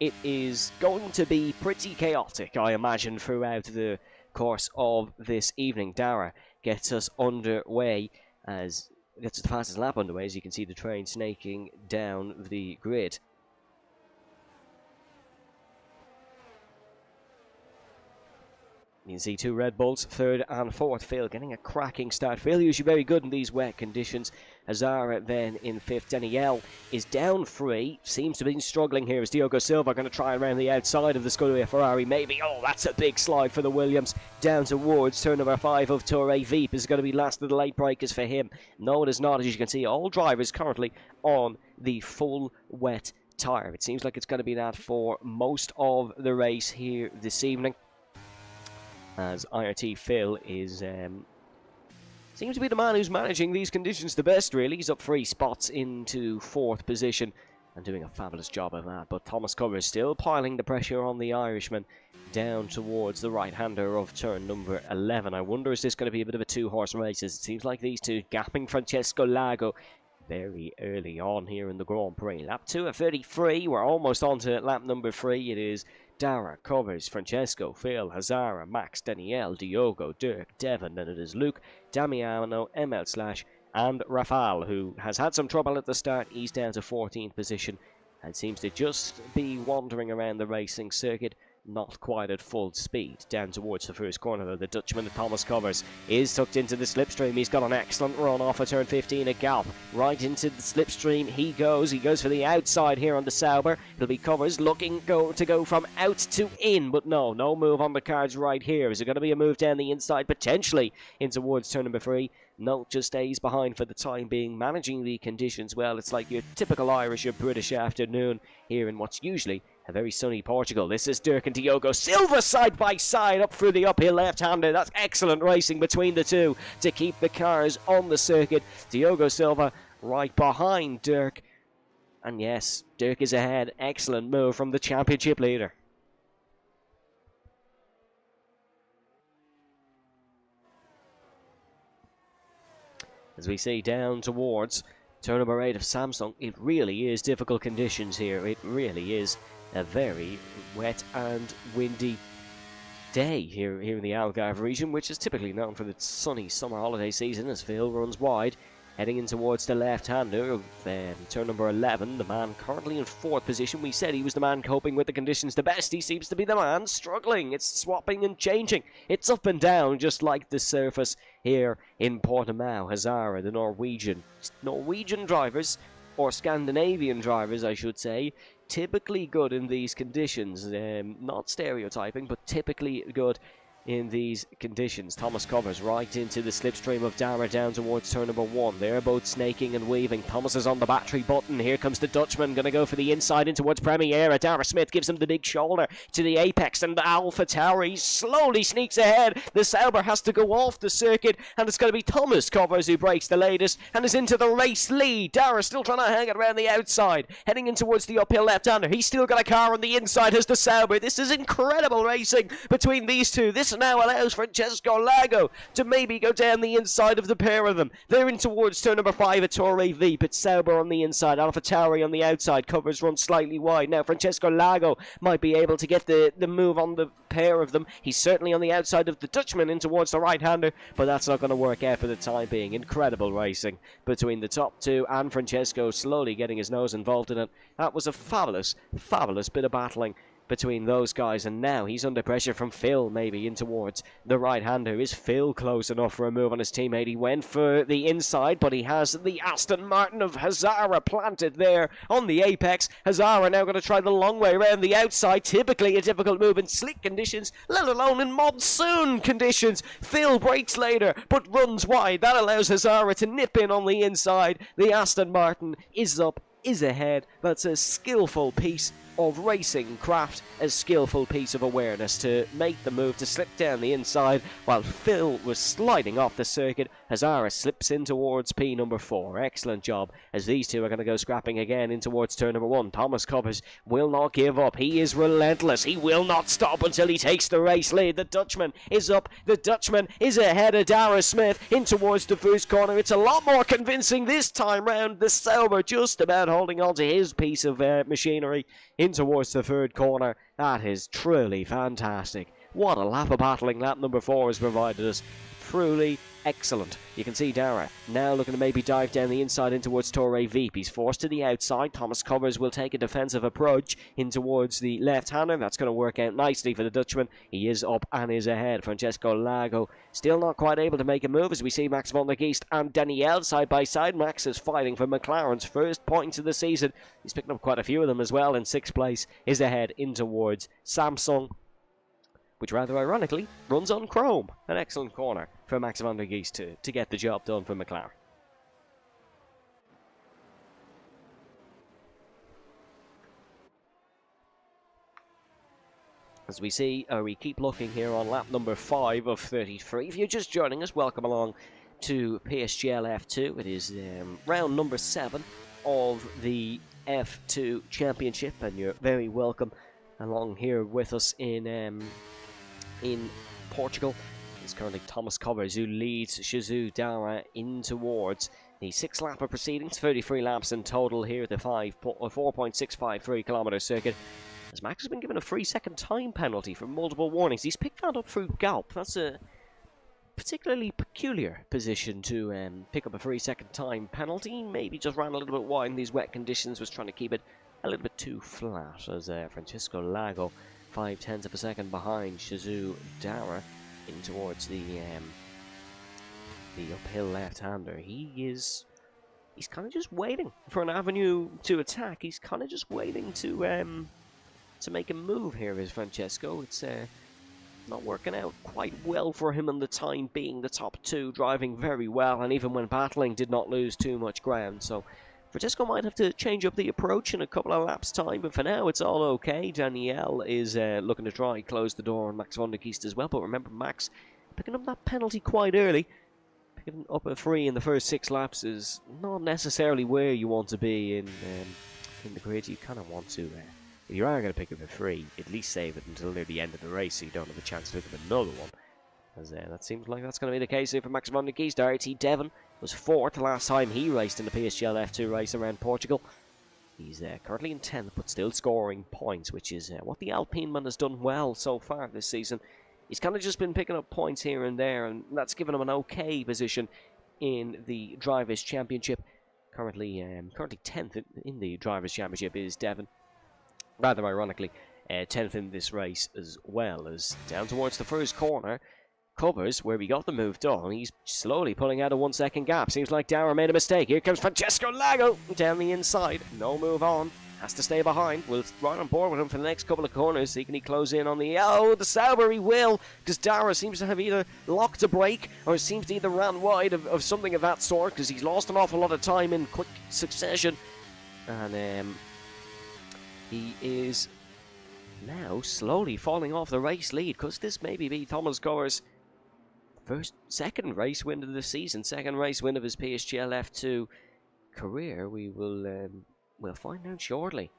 It is going to be pretty chaotic, I imagine, throughout the course of this evening. Dara gets us underway as... gets the fastest lap underway, as you can see the train snaking down the grid. You can see 2 Red Bulls, 3rd and 4th. Phil getting a cracking start. Phil usually very good in these wet conditions. Azara then in 5th. Danielle is down 3. Seems to be struggling here as Diogo Silva going to try around the outside of the Scuderia Ferrari. Maybe, oh, that's a big slide for the Williams. Down towards turn number 5 of Toure. Veep is going to be last of the late breakers for him. No, it is not. As you can see, all drivers currently on the full wet tyre. It seems like it's going to be that for most of the race here this evening, as IRT Phil is seems to be the man who's managing these conditions the best, really. He's up 3 spots into 4th position and doing a fabulous job of that. But Thomas Covers still piling the pressure on the Irishman down towards the right-hander of turn number 11. I wonder, is this going to be a bit of a 2-horse race? It seems like these two gapping Francesco Lago very early on here in the Grand Prix. Lap 2 at 33. We're almost on to lap number 3. It is Dara, Covers, Francesco, Phil, Hazara, Max, Danielle, Diogo, Dirk, Devon, then it is Luke, Damiano, ML Slash, and Rafal, who has had some trouble at the start. He's down to 14th position and seems to just be wandering around the racing circuit, not quite at full speed. Down towards the first corner, though, the Dutchman, Thomas Covers, is tucked into the slipstream. He's got an excellent run off of turn 15 at Galp. Right into the slipstream he goes. He goes for the outside here on the Sauber. It'll be Covers looking to go from out to in, but no move on the cards right here. Is it going to be a move down the inside, potentially in towards turn number 3? No, just stays behind for the time being, managing the conditions well. It's like your typical Irish or British afternoon here in what's usually a very sunny Portugal. This is Dirk and Diogo Silva side by side up through the uphill left-hander. That's excellent racing between the two to keep the cars on the circuit. Diogo Silva right behind Dirk. And yes, Dirk is ahead. Excellent move from the championship leader. As we see down towards turn number 8 of Samsung, it really is difficult conditions here. It really is a very wet and windy day here in the Algarve region, which is typically known for the sunny summer holiday season, as Phil runs wide, heading in towards the left-hander of turn number 11, the man currently in 4th position. We said he was the man coping with the conditions the best. He seems to be the man struggling. It's swapping and changing. It's up and down, just like the surface here in Portimao. Hazara, the Norwegian drivers, or Scandinavian drivers, I should say, typically good in these conditions. Not stereotyping, but typically good in these conditions. Thomas covers right into the slipstream of Dara down towards turn number 1. They're both snaking and weaving. Thomas is on the battery button. Here comes the Dutchman, going to go for the inside in towards Premiera. Dara Smith gives him the big shoulder to the apex, and the Alpha Tauri slowly sneaks ahead. The Sauber has to go off the circuit, and it's going to be Thomas covers who breaks the latest and is into the race lead. Dara still trying to hang it around the outside, heading in towards the uphill left-hander. He's still got a car on the inside as the Sauber. This is incredible racing between these two. This now allows Francesco Lago to maybe go down the inside of the pair of them. They're in towards turn number 5 at Torre V, but Sauber on the inside, Alpha Tauri on the outside. Covers run slightly wide. Now Francesco Lago might be able to get the move on the pair of them. He's certainly on the outside of the Dutchman in towards the right-hander, but that's not going to work out for the time being. Incredible racing between the top two, and Francesco slowly getting his nose involved in it. That was a fabulous, fabulous bit of battling between those guys, and now he's under pressure from Phil, maybe in towards the right-hander. Is Phil close enough for a move on his teammate? He went for the inside, but he has the Aston Martin of Hazara planted there on the apex. Hazara now going to try the long way around the outside. Typically a difficult move in slick conditions, let alone in monsoon conditions. Phil breaks later, but runs wide. That allows Hazara to nip in on the inside. The Aston Martin is up, is ahead. That's a skillful piece of racing craft, a skillful piece of awareness to make the move to slip down the inside while Phil was sliding off the circuit. Hazara slips in towards P number 4. Excellent job as these two are going to go scrapping again in towards turn number 1. Thomas covers, will not give up. He is relentless. He will not stop until he takes the race lead. The Dutchman is up. The Dutchman is ahead of Dara Smith in towards the first corner. It's a lot more convincing this time round. The Sauber just about holding on to his piece of machinery in towards the third corner. That is truly fantastic. What a lap of battling lap number 4 has provided us. Truly excellent. You can see Dara now looking to maybe dive down the inside in towards Torre Veep. He's forced to the outside. Thomas covers will take a defensive approach in towards the left-hander. That's going to work out nicely for the Dutchman. He is up and is ahead. Francesco Lago still not quite able to make a move as we see Max van der Geest and Danielle side by side. Max is fighting for McLaren's first points of the season. He's picking up quite a few of them as well. In 6th place is ahead in towards Samsung, which rather ironically runs on chrome. An excellent corner for Max van der Geest to get the job done for McLaren. As we see, we keep looking here on lap number 5 of 33. If you're just joining us, welcome along to PSGL F2. It is round number 7 of the F2 Championship, and you're very welcome along here with us in Portugal. It's currently Thomas Covers who leads Shizu Dara in towards the 6th lap of proceedings. 33 laps in total here at the 4.653 kilometre circuit, as Max has been given a 3-second time penalty for multiple warnings. He's picked that up through Galp. That's a particularly peculiar position to pick up a 3-second time penalty. Maybe just ran a little bit wide in these wet conditions, was trying to keep it a little bit too flat, as Francesco Lago 0.5 of a second behind Shizu Dara in towards the uphill left-hander. He's kind of just waiting for an avenue to attack. He's kind of just waiting to make a move here, is Francesco. It's not working out quite well for him in the time being. The top two driving very well, and even when battling did not lose too much ground. So Francesco might have to change up the approach in a couple of laps' time, but for now it's all okay. Danielle is looking to try close the door on Max van der Geest as well, but remember, Max picking up that penalty quite early. Picking up a 3 in the first 6 laps is not necessarily where you want to be in the grid. You kind of want to, if you are going to pick up a 3, at least save it until near the end of the race so you don't have a chance to pick up another one. As that seems like that's going to be the case here for Max van der Geest. RT Devon was 4th the last time he raced in the PSGL F2 race around Portugal. He's currently in 10th, but still scoring points, which is what the Alpine man has done well so far this season. He's kind of just been picking up points here and there, and that's given him an okay position in the Drivers' Championship. Currently 10th in the Drivers' Championship is Devon. Rather ironically, 10th in this race as well, as down towards the first corner. Covers where we got the move done. He's slowly pulling out a 1-second gap. Seems like Dara made a mistake. Here comes Francesco Lago down the inside. No move on has to stay behind. We'll right on board with him for the next couple of corners. See, can he close in on the... Oh, the Sauber, he will, because Dara seems to have either locked a break or seems to either ran wide of something of that sort, because he's lost an awful lot of time in quick succession. And he is now slowly falling off the race lead, because this may be Thomas Goer's second race win of the season, second race win of his PSGL F2 career. We will we'll find out shortly.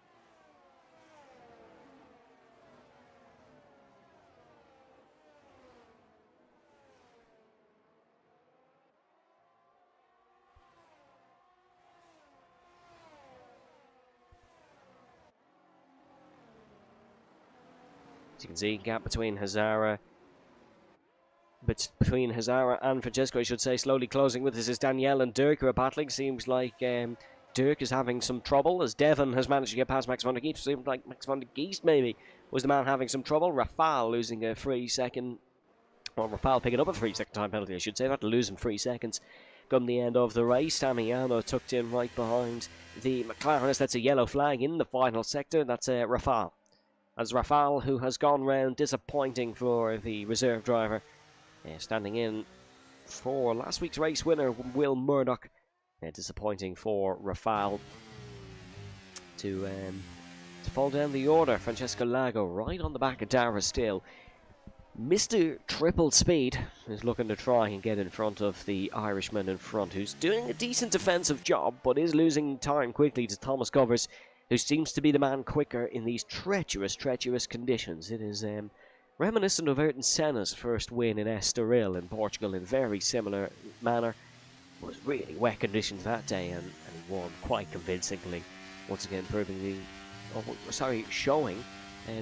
As you can see, gap between Hazara. But between Hazara and Francesco, I should say, slowly closing with this is Danielle and Dirk who are battling. Seems like Dirk is having some trouble as Devon has managed to get past Max van der Geest. Seems like Max van der Geest maybe was the man having some trouble. Rafal losing a 3 second. Well, Rafal picking up a 3 second time penalty, I should say. That to lose him 3 seconds. Come the end of the race. Damiano tucked in right behind the McLaren. That's a yellow flag in the final sector. That's Rafal. As Rafal, who has gone round disappointing for the reserve driver. Standing in for last week's race winner, Will Murdoch. Disappointing for Rafal to fall down the order. Francesco Lago right on the back of Dara still. Mr. Triple Speed is looking to try and get in front of the Irishman in front, who's doing a decent defensive job, but is losing time quickly to Thomas Covers, who seems to be the man quicker in these treacherous conditions. It is reminiscent of Ayrton Senna's first win in Estoril in Portugal in very similar manner. It was really wet conditions that day, and he won quite convincingly. Once again, proving showing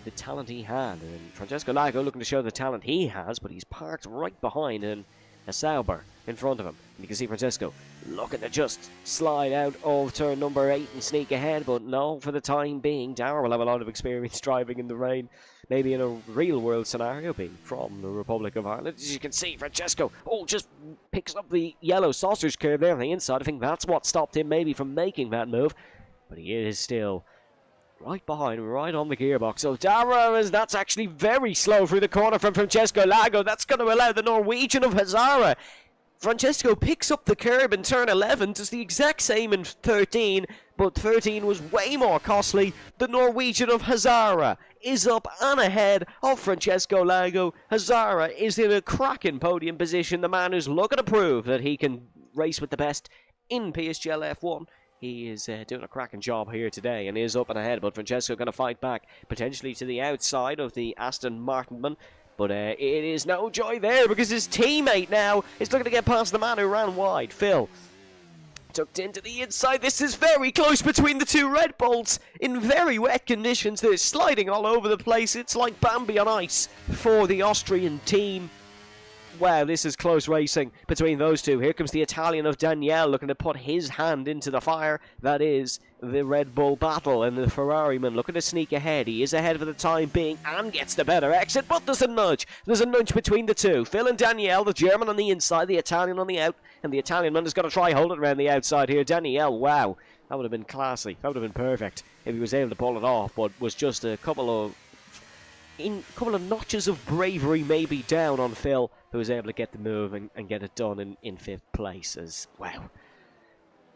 the talent he had. And Francesco Lago looking to show the talent he has, but he's parked right behind a Sauber in front of him. And you can see Francesco looking to just slide out of turn number 8 and sneak ahead, but no, for the time being, Dara will have a lot of experience driving in the rain. Maybe in a real-world scenario, being from the Republic of Ireland. As you can see, Francesco, just picks up the yellow sausage curve there on the inside. I think that's what stopped him maybe from making that move. But he is still right behind, right on the gearbox. So Dara, that's actually very slow through the corner from Francesco Lago. That's going to allow the Norwegian of Hazara. Francesco picks up the curb in turn 11, does the exact same in 13, but 13 was way more costly. The Norwegian of Hazara is up and ahead of Francesco Lago. Hazara is in a cracking podium position, the man who's looking to prove that he can race with the best in PSGL F1. He is doing a cracking job here today and is up and ahead, but Francesco going to fight back, potentially to the outside of the Aston Martinman. But it is no joy there, because his teammate now is looking to get past the man who ran wide. Phil tucked into the inside. This is very close between the two Red Bulls in very wet conditions. They're sliding all over the place. It's like Bambi on ice for the Austrian team. Wow, this is close racing between those two. Here comes the Italian of Danielle looking to put his hand into the fire. That is the Red Bull battle, and the Ferrari man looking to sneak ahead. He is ahead for the time being and gets the better exit, but there's a nudge. There's a nudge between the two. Phil and Danielle, the German on the inside, the Italian on the out, and the Italian man is going to try hold it around the outside here. Danielle, wow, that would have been classy. That would have been perfect if he was able to pull it off, but was just a couple of notches of bravery maybe down on Phil, who was able to get the move and get it done in 5th place. As wow,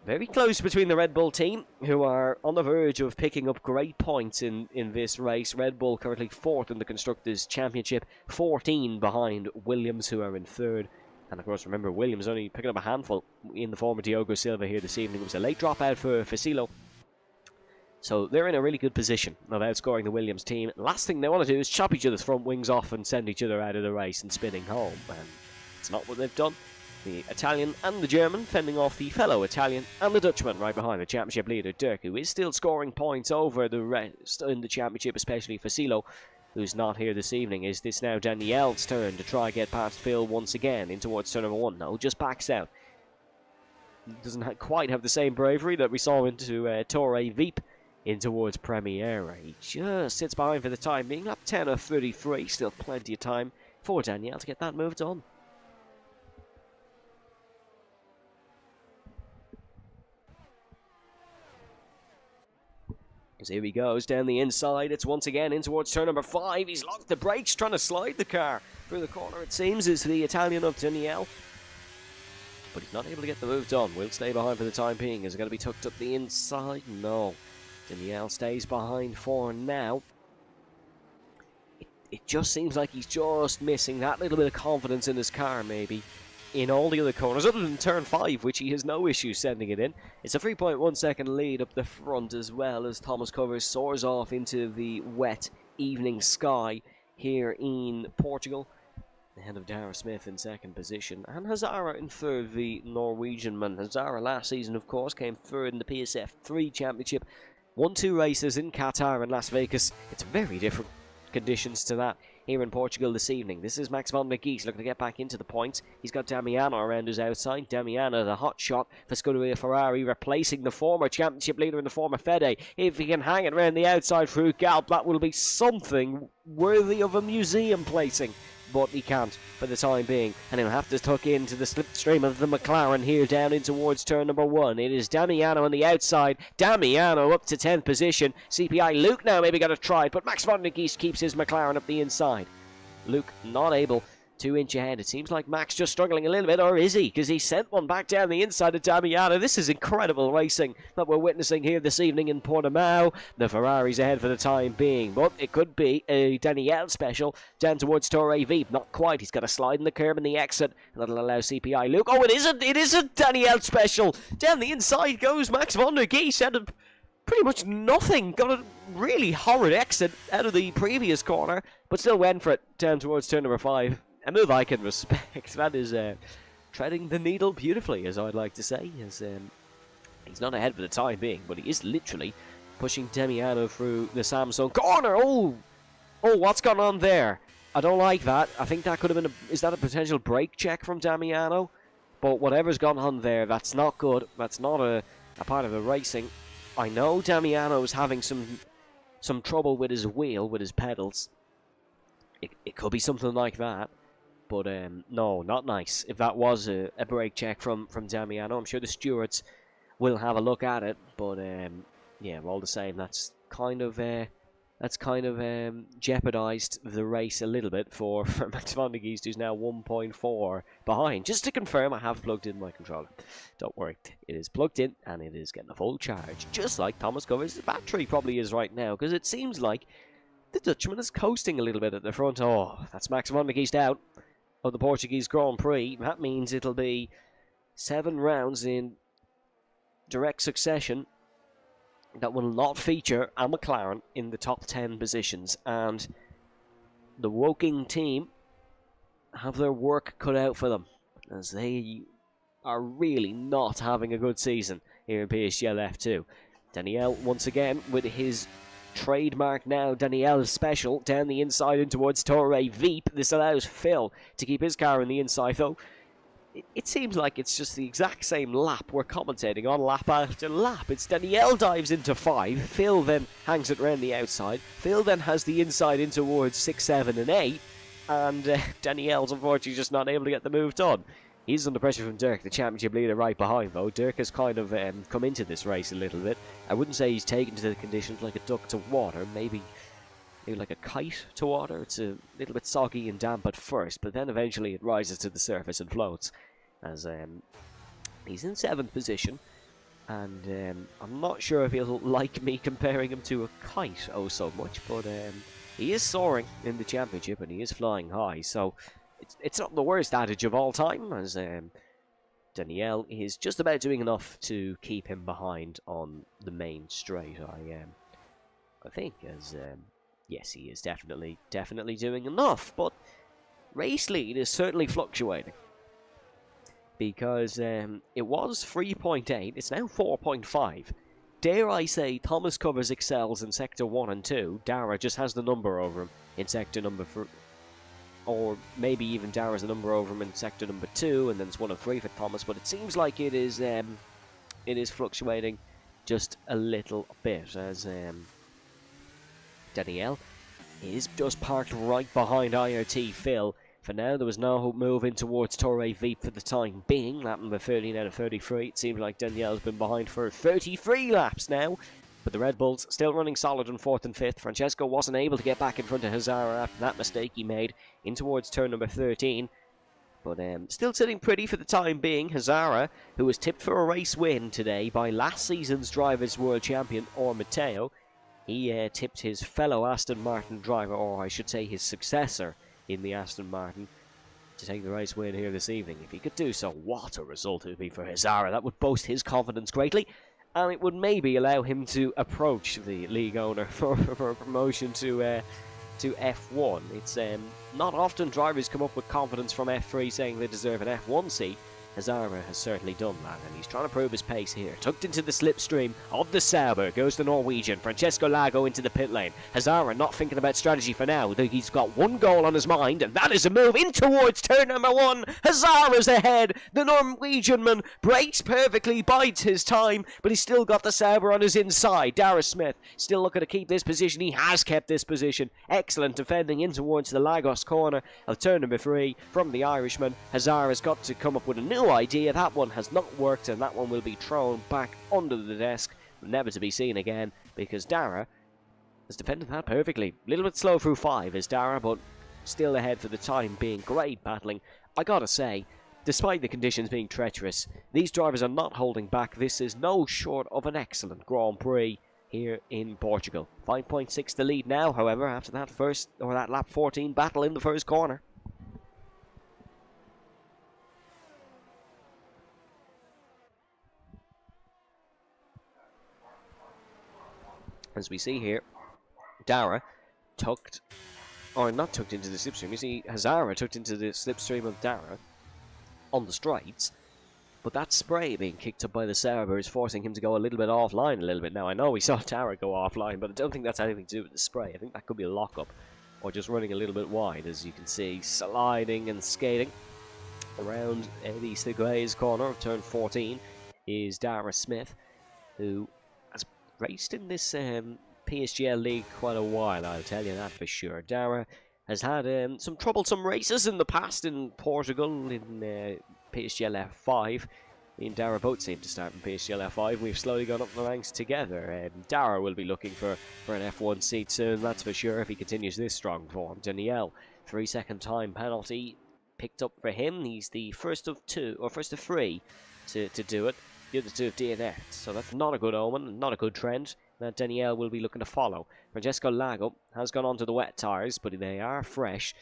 very close between the Red Bull team, who are on the verge of picking up great points in this race. Red Bull currently 4th in the Constructors' Championship, 14 behind Williams, who are in 3rd. And of course, remember, Williams only picking up a handful in the form of Diogo Silva here this evening. It was a late dropout for Facilo. So they're in a really good position of outscoring the Williams team. Last thing they want to do is chop each other's front wings off and send each other out of the race and spinning home. And it's not what they've done. The Italian and the German fending off the fellow Italian and the Dutchman right behind the championship leader, Dirk, who is still scoring points over the rest in the championship, especially Facilo, who's not here this evening. Is this now Danielle's turn to try and get past Phil once again in towards turn number 1? No, just backs out. Doesn't quite have the same bravery that we saw into Torre Veep in towards Premiere. He just sits behind for the time being, up 10 of 33, still plenty of time for Danielle to get that move done. As here he goes down the inside. It's once again in towards turn number 5. He's locked the brakes, trying to slide the car through the corner. It seems is the Italian of Daniele, but he's not able to get the move done. Will stay behind for the time being. Is it going to be tucked up the inside? No. Daniele stays behind for now. It just seems like he's just missing that little bit of confidence in his car, maybe, in all the other corners, other than turn 5, which he has no issue sending it in. It's a 3.1 second lead up the front as well, as Thomas Covers soars off into the wet evening sky here in Portugal. Ahead of Dara Smith in second position, and Hazara in third, the Norwegian man. Hazara last season, of course, came third in the PSF 3 Championship. Won 2 races in Qatar and Las Vegas. It's very different conditions to that here in Portugal this evening. This is Max van der Gies looking to get back into the points. He's got Damiano around his outside. Damiano, the hot shot for Scuderia Ferrari, replacing the former championship leader and the former Fede. If he can hang it around the outside through Galp, that will be something worthy of a museum placing. But he can't for the time being, and he'll have to tuck into the slipstream of the McLaren here down in towards turn number 1. It is Damiano on the outside. Damiano up to 10th position. CPI Luke now maybe got to try it, but Max van der Gies keeps his McLaren up the inside. Luke not able to inch ahead. It seems like Max just struggling a little bit, or is he? Because he sent one back down the inside of Damiano. This is incredible racing that we're witnessing here this evening in Portimao. The Ferrari's ahead for the time being, but it could be a Daniele special down towards Torre Veep. Not quite. He's got a slide in the curb and the exit. That'll allow CPI Luke. Oh, it is a Daniele special. Down the inside goes Max van der Gies out of pretty much nothing. Got a really horrid exit out of the previous corner, but still went for it down towards turn number 5. A move I can respect. That is treading the needle beautifully, as I'd like to say. As he's not ahead for the time being, but he is literally pushing Damiano through the Samsung corner. Oh, what's gone on there? I don't like that. I think that could have been is that a potential brake check from Damiano? But whatever's gone on there, that's not good. That's not a part of the racing. I know Damiano's having some trouble with his wheel, with his pedals. It could be something like that. But no, not nice. If that was a brake check from Damiano, I'm sure the stewards will have a look at it. But yeah, all the same, that's kind of jeopardised the race a little bit for Max van der Gies, who's now 1.4 behind. Just to confirm, I have plugged in my controller. Don't worry, it is plugged in and it is getting a full charge, just like Thomas Covers' battery probably is right now, because it seems like the Dutchman is coasting a little bit at the front. Oh, that's Max van der Gies out of the Portuguese Grand Prix. That means it'll be 7 rounds in direct succession that will not feature a McLaren in the top 10 positions, and the Woking team have their work cut out for them, as they are really not having a good season here in PSGL F2. Daniele once again with his trademark now, Daniele special, down the inside and towards Torre Veep. This allows Phil to keep his car in the inside, though it seems like it's just the exact same lap we're commentating on, lap after lap. It's Daniele dives into 5, Phil then hangs it around the outside, Phil then has the inside in towards 6, 7 and 8, and Daniele's unfortunately just not able to get the move done. He's under pressure from Dirk, the championship leader, right behind, though. Dirk has kind of come into this race a little bit. I wouldn't say he's taken to the conditions like a duck to water, maybe like a kite to water. It's a little bit soggy and damp at first, but then eventually it rises to the surface and floats. As he's in 7th position, and I'm not sure if he'll like me comparing him to a kite so much, but he is soaring in the championship and he is flying high, so it's not the worst adage of all time, as Daniele is just about doing enough to keep him behind on the main straight. I think, as yes, he is definitely doing enough, but race lead is certainly fluctuating, because it was 3.8, it's now 4.5. Dare I say, Thomas Covers excels in Sector 1 and 2. Dara just has the number over him in Sector number 3. Or maybe even Dara's the number over him in Sector number 2, and then it's 1 of 3 for Thomas. But it seems like it is fluctuating just a little bit, as Daniele is just parked right behind IRT Phil. For now, there was no move in towards Torre Veep for the time being. Lap number 13 out of 33. It seems like Daniele's been behind for 33 laps now. But the Red Bulls still running solid in 4th and 5th. Francesco wasn't able to get back in front of Hazara after that mistake he made in towards turn number 13. But still sitting pretty for the time being. Hazara, who was tipped for a race win today by last season's Drivers' World Champion, or Matteo. He tipped his fellow Aston Martin driver, or I should say his successor in the Aston Martin, to take the race win here this evening. If he could do so, what a result it would be for Hazara. That would boost his confidence greatly, and it would maybe allow him to approach the league owner for a promotion to F1. It's not often drivers come up with confidence from F3 saying they deserve an F1 seat. Hazara has certainly done that, and he's trying to prove his pace here. Tucked into the slipstream of the Sauber goes the Norwegian. Francesco Lago into the pit lane. Hazara not thinking about strategy for now. He's got one goal on his mind, and that is a move in towards turn number 1. Hazara's ahead. The Norwegian man brakes perfectly, bides his time, but he's still got the Sauber on his inside. Dara Smith still looking to keep this position. He has kept this position. Excellent defending in towards the Lagos corner of turn number 3 from the Irishman. Hazara's got to come up with a new idea. That one has not worked, and that one will be thrown back under the desk, never to be seen again, because Dara has defended that perfectly. A little bit slow through 5 is Dara, but still ahead for the time being. Great battling. I gotta say, despite the conditions being treacherous, these drivers are not holding back. This is no short of an excellent Grand Prix here in Portugal. 5.6 the lead now, however, after that lap 14 battle in the first corner. As we see here, Dara not tucked into the slipstream. You see Hazara tucked into the slipstream of Dara on the straights, but that spray being kicked up by the Sauber is forcing him to go a little bit offline a little bit. Now, I know we saw Dara go offline, but I don't think that's anything to do with the spray. I think that could be a lockup, or just running a little bit wide, as you can see, sliding and skating around the Stiglaze corner of turn 14 is Dara Smith, who raced in this PSGL league quite a while, I'll tell you that for sure. Dara has had some troublesome races in the past in Portugal, in PSGL F5. Me and Dara both seem to start in PSGL F5. We've slowly gone up the ranks together. Dara will be looking for an F1 seat soon, that's for sure, if he continues this strong form. Danielle, 3-second time penalty picked up for him. He's the first of 3 to do it. The other 2 have DNF, so that's not a good omen, not a good trend that Danielle will be looking to follow. Francesco Lago has gone onto the wet tyres, but they are fresh.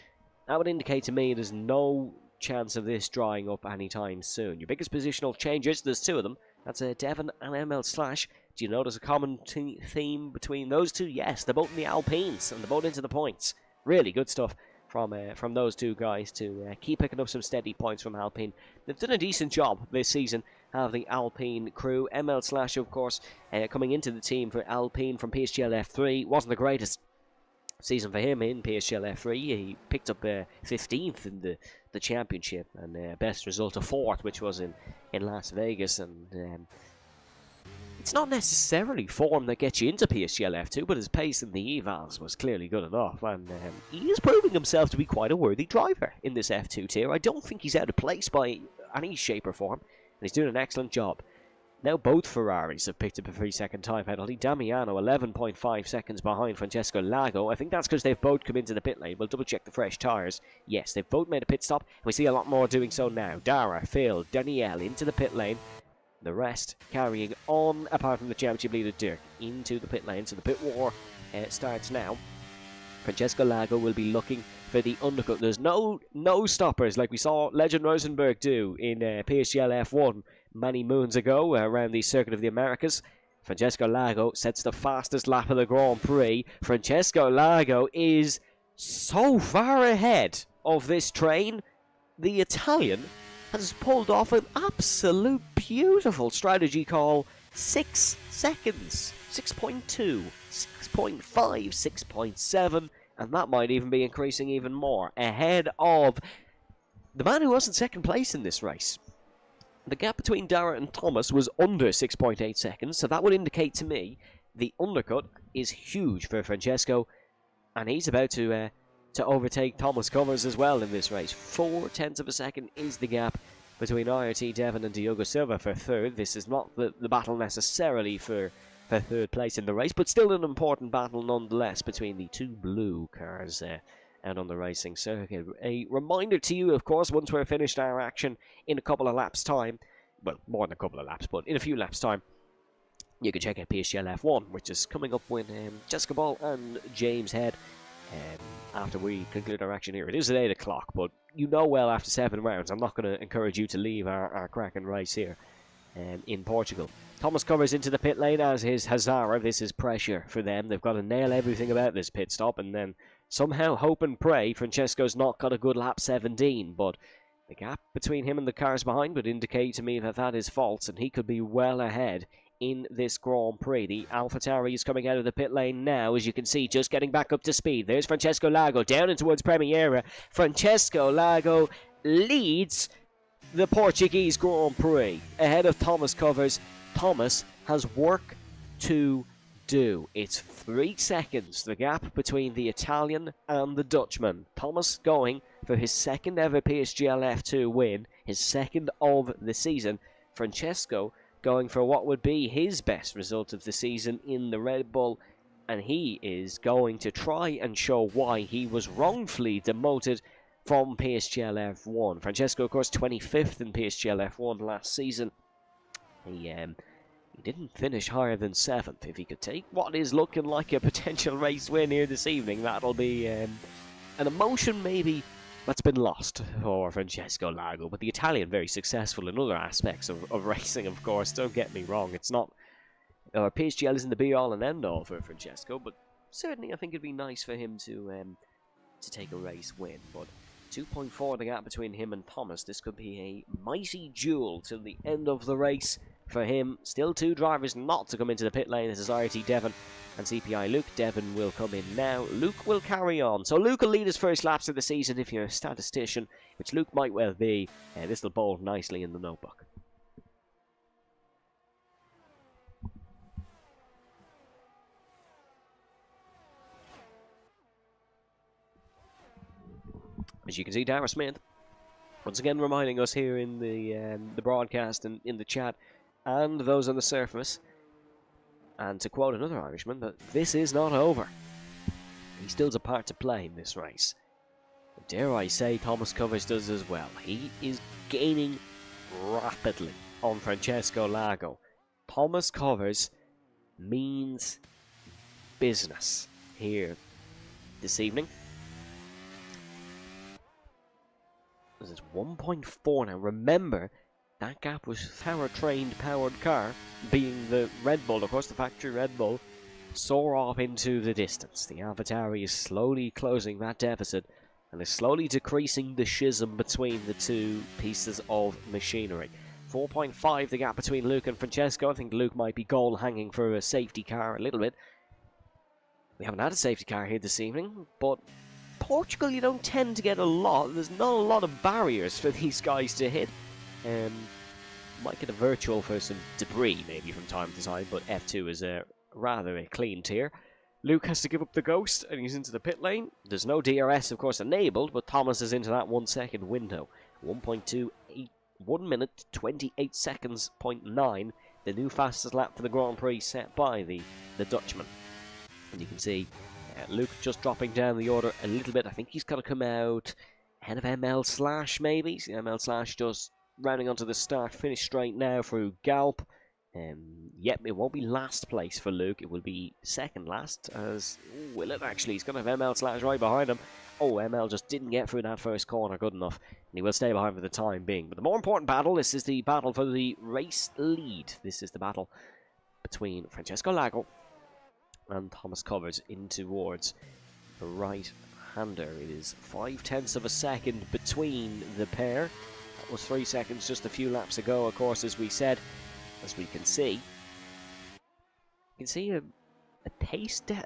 That would indicate to me there's no chance of this drying up anytime soon. Your biggest positional changes, there's 2 of them. That's Devon and ML Slash. Do you notice a common theme between those 2? Yes, they're both in the Alpines, and they're both into the points. Really good stuff from those 2 guys to keep picking up some steady points from Alpine. They've done a decent job this season, have the Alpine crew. ML Slash, of course, coming into the team for Alpine from PSGL F3. Wasn't the greatest season for him in PSGL F3. He picked up 15th in the championship, and best result of 4th, which was in Las Vegas. And it's not necessarily form that gets you into PSGL F2, but his pace in the evals was clearly good enough, and he is proving himself to be quite a worthy driver in this F2 tier. I don't think he's out of place by any shape or form, and he's doing an excellent job. Now both Ferraris have picked up a 3-second time penalty. Damiano 11.5 seconds behind Francesco Lago. I think that's because they've both come into the pit lane. We'll double check the fresh tyres. Yes, they've both made a pit stop, and we see a lot more doing so now. Dara, Phil, Danielle into the pit lane. The rest carrying on, apart from the championship leader Dirk, into the pit lane. So the pit war starts now. Francesco Lago will be looking for the undercut. There's no stoppers like we saw Legend Rosenberg do in PSGL F1 many moons ago around the Circuit of the Americas. Francesco Lago sets the fastest lap of the Grand Prix. Francesco Lago is so far ahead of this train. The Italian has pulled off an absolute beautiful strategy call. 6 seconds, 6.2, 6.5, 6.7, and that might even be increasing even more, ahead of the man who was in second place in this race. The gap between Dara and Thomas was under 6.8 seconds, so that would indicate to me the undercut is huge for Francesco, and he's about to overtake Thomas Covers as well in this race. 0.4 of a second is the gap between IRT Devon and Diogo Silva for third. This is not the battle necessarily for for third place in the race, but still an important battle nonetheless between the two blue cars out on the racing circuit. A reminder to you, of course, once we're finished our action in a couple of laps' time, well, more than a couple of laps, but in a few laps' time, you can check out PSGL F1, which is coming up with Jessica Ball and James Head after we conclude our action here. It is at 8 o'clock, but you know well after 7 rounds, I'm not going to encourage you to leave our cracking race here in Portugal. Thomas covers into the pit lane, as is Hazara. This is pressure for them. They've got to nail everything about this pit stop, and then somehow hope and pray Francesco's not got a good lap 17, but the gap between him and the cars behind would indicate to me that that is false, and he could be well ahead in this Grand Prix. The AlphaTauri is coming out of the pit lane now, as you can see, just getting back up to speed. There's Francesco Lago down in towards Premiera. Francesco Lago leads the Portuguese Grand Prix ahead of Thomas Covers. Thomas has work to do. It's 3 seconds, the gap between the Italian and the Dutchman. Thomas going for his second ever PSGL F2 win, his second of the season. Francesco going for what would be his best result of the season in the Red Bull, and he is going to try and show why he was wrongfully demoted from PSGL F1. Francesco, of course, 25th in PSGL F1 last season. He didn't finish higher than 7th. If he could take what is looking like a potential race win here this evening, that'll be an emotion maybe that's been lost for Francesco Lago. But the Italian very successful in other aspects of racing, of course. Don't get me wrong. It's not... PSGL isn't the be-all and end-all for Francesco, but certainly I think it'd be nice for him to take a race win. But 2.4 the gap between him and Thomas. This could be a mighty duel till the end of the race for him. Still 2 drivers not to come into the pit lane. This is RT Devon and CPI Luke. Devon will come in now. Luke will carry on. So Luke will lead his first laps of the season if you're a statistician, which Luke might well be. This will bold nicely in the notebook. As you can see, Dara Smith once again reminding us here in the broadcast and in the chat and those on the surface, and to quote another Irishman, that this is not over. He still has a part to play in this race. And dare I say, Thomas Covers does as well. He is gaining rapidly on Francesco Lago. Thomas Covers means business here this evening. This is 1.4 now. Remember, that gap was power-trained, powered car, being the Red Bull, of course, the factory Red Bull, soar off into the distance. The AlphaTauri is slowly closing that deficit and is slowly decreasing the schism between the two pieces of machinery. 4.5 the gap between Luke and Francesco. I think Luke might be goal hanging for a safety car a little bit. We haven't had a safety car here this evening, but Portugal, you don't tend to get a lot. There's not a lot of barriers for these guys to hit. Might get a virtual for some debris maybe from time to time, but F2 is rather a clean tier. Luke has to give up the ghost and he's into the pit lane. There's no DRS, of course, enabled, but Thomas is into that 1 second window. 1.28, 1 minute 28 seconds, 0.9, the new fastest lap for the Grand Prix set by the Dutchman. And you can see Luke just dropping down the order a little bit. I think he's got to come out ahead of ML Slash, maybe. See ML Slash just rounding onto the start finish straight now through Galp. Yep, it won't be last place for Luke. It will be second last. As will it actually? He's going to have ML Slash right behind him. Oh, ML just didn't get through that first corner good enough. And he will stay behind for the time being. But the more important battle, this is the battle for the race lead. This is the battle between Francesco Lago and Thomas Covers in towards the right-hander. It is 0.5 of a second between the pair. That was 3 seconds just a few laps ago, of course, as we said. As we can see, you can see a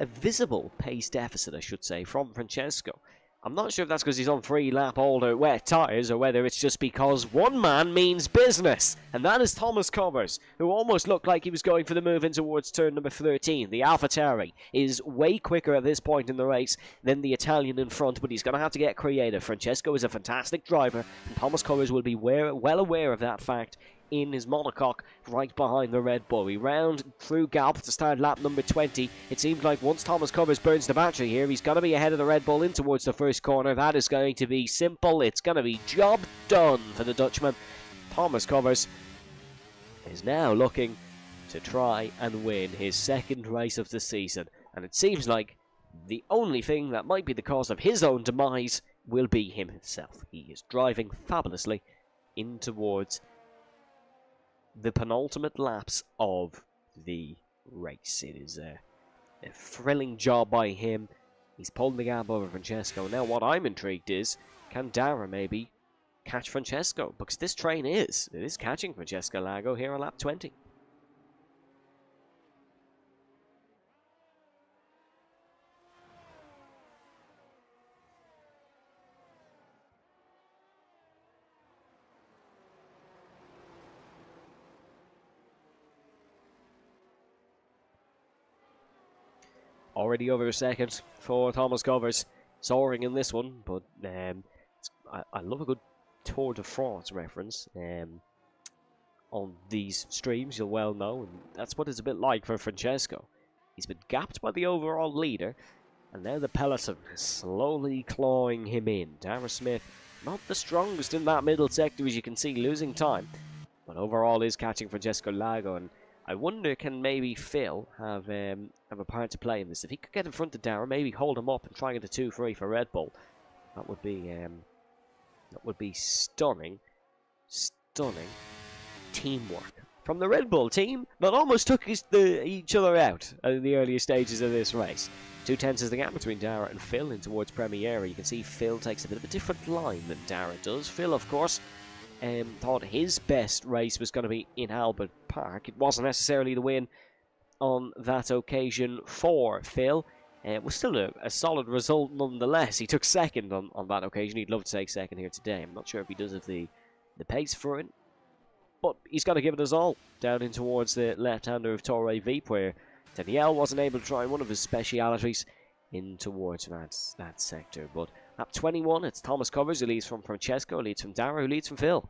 visible pace deficit, I should say, from Francesco. I'm not sure if that's because he's on 3-lap older wet tyres or whether it's just because one man means business. And that is Thomas Covers, who almost looked like he was going for the move in towards turn number 13. The AlphaTauri is way quicker at this point in the race than the Italian in front, but he's going to have to get creative. Francesco is a fantastic driver, and Thomas Covers will be well aware of that fact in his monocoque right behind the Red Bull. We round through gap to start lap number 20. It seems like once Thomas Covers burns the battery here, he's going to be ahead of the Red Bull in towards the first corner. That is going to be simple. It's going to be job done for the Dutchman. Thomas Covers is now looking to try and win his second race of the season. And it seems like the only thing that might be the cause of his own demise will be him himself. He is driving fabulously in towards the penultimate laps of the race. It is a thrilling job by him. He's pulled the gap over Francesco. Now what I'm intrigued is, can Dara maybe catch Francesco? Because this train is catching Francesco Lago here on lap 20. Already over a second for Thomas Covers, soaring in this one, but I love a good Tour de France reference on these streams, you'll well know, and that's what it's a bit like for Francesco. He's been gapped by the overall leader, and now the peloton is slowly clawing him in. Dara Smith, not the strongest in that middle sector, as you can see, losing time, but overall is catching Francesco Lago, and I wonder, can maybe Phil have a part to play in this? If he could get in front of Dara, maybe hold him up and try and get a 2-3 for Red Bull, that would be stunning teamwork from the Red Bull team that almost took each other out in the earlier stages of this race. 2/10 is the gap between Dara and Phil in towards Premiere. You can see Phil takes a bit of a different line than Dara does. Phil, of course, thought his best race was going to be in Albert Park. It wasn't necessarily the win on that occasion for Phil. It was still a solid result nonetheless. He took second on that occasion. He'd love to take second here today. I'm not sure if he does have the pace for it, but he's got to give it his all down in towards the left-hander of Torre Veep, where Danielle wasn't able to try one of his specialities in towards that sector. But lap 21, it's Thomas Covers who leads from Francesco, who leads from Dara, who leads from Phil.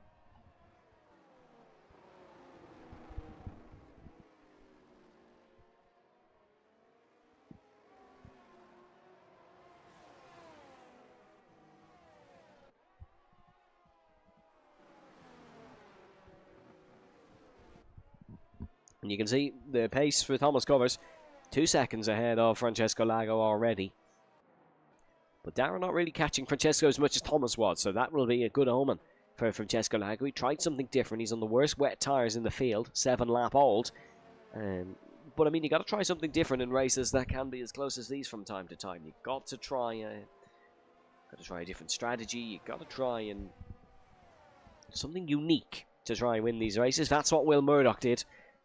And you can see the pace for Thomas Covers, 2 seconds ahead of Francesco Lago already. But Dara not really catching Francesco as much as Thomas was, so that will be a good omen for Francesco Lago. He tried something different. He's on the worst wet tyres in the field, 7 lap old. But I mean, you got to try something different in races that can be as close as these from time to time. You got to try a different strategy. You got to try and something unique to try and win these races. That's what Will Murdoch did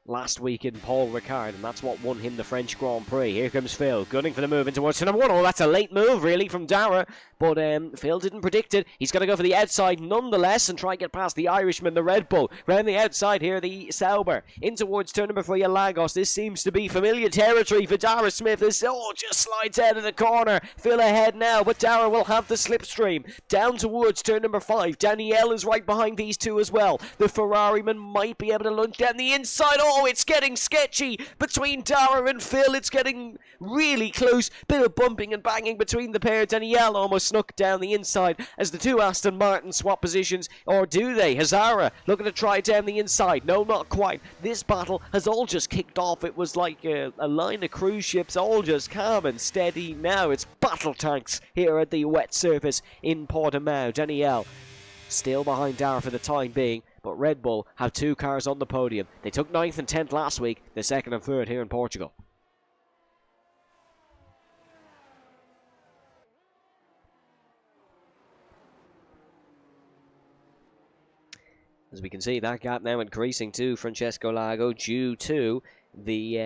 last week in Paul Ricard, and that's what won him the French Grand Prix. Here comes Phil, gunning for the move in towards number 1. Oh, that's a late move, really, from Dara, but Phil didn't predict it. He's going to go for the outside nonetheless and try and get past the Irishman, the Red Bull. Round the outside here, the Sauber, in towards turn number 3 Lagos. This seems to be familiar territory for Dara Smith. This just slides out of the corner. Phil ahead now, but Dara will have the slipstream. Down towards turn number 5. Danielle is right behind these two as well. The Ferrari-man might be able to lunge down the inside. Oh, it's getting sketchy between Dara and Phil. It's getting really close. Bit of bumping and banging between the pair. Danielle almost snuck down the inside as the two Aston Martin swap positions. Or do they? Hazara looking to try down the inside. No, not quite. This battle has all just kicked off. It was like a line of cruise ships, all just calm and steady. Now it's battle tanks here at the wet surface in Portimao. Danielle still behind Dara for the time being, but Red Bull have 2 cars on the podium. They took 9th and 10th last week. They're 2nd and 3rd here in Portugal. As we can see, that gap now increasing to Francesco Lago due to the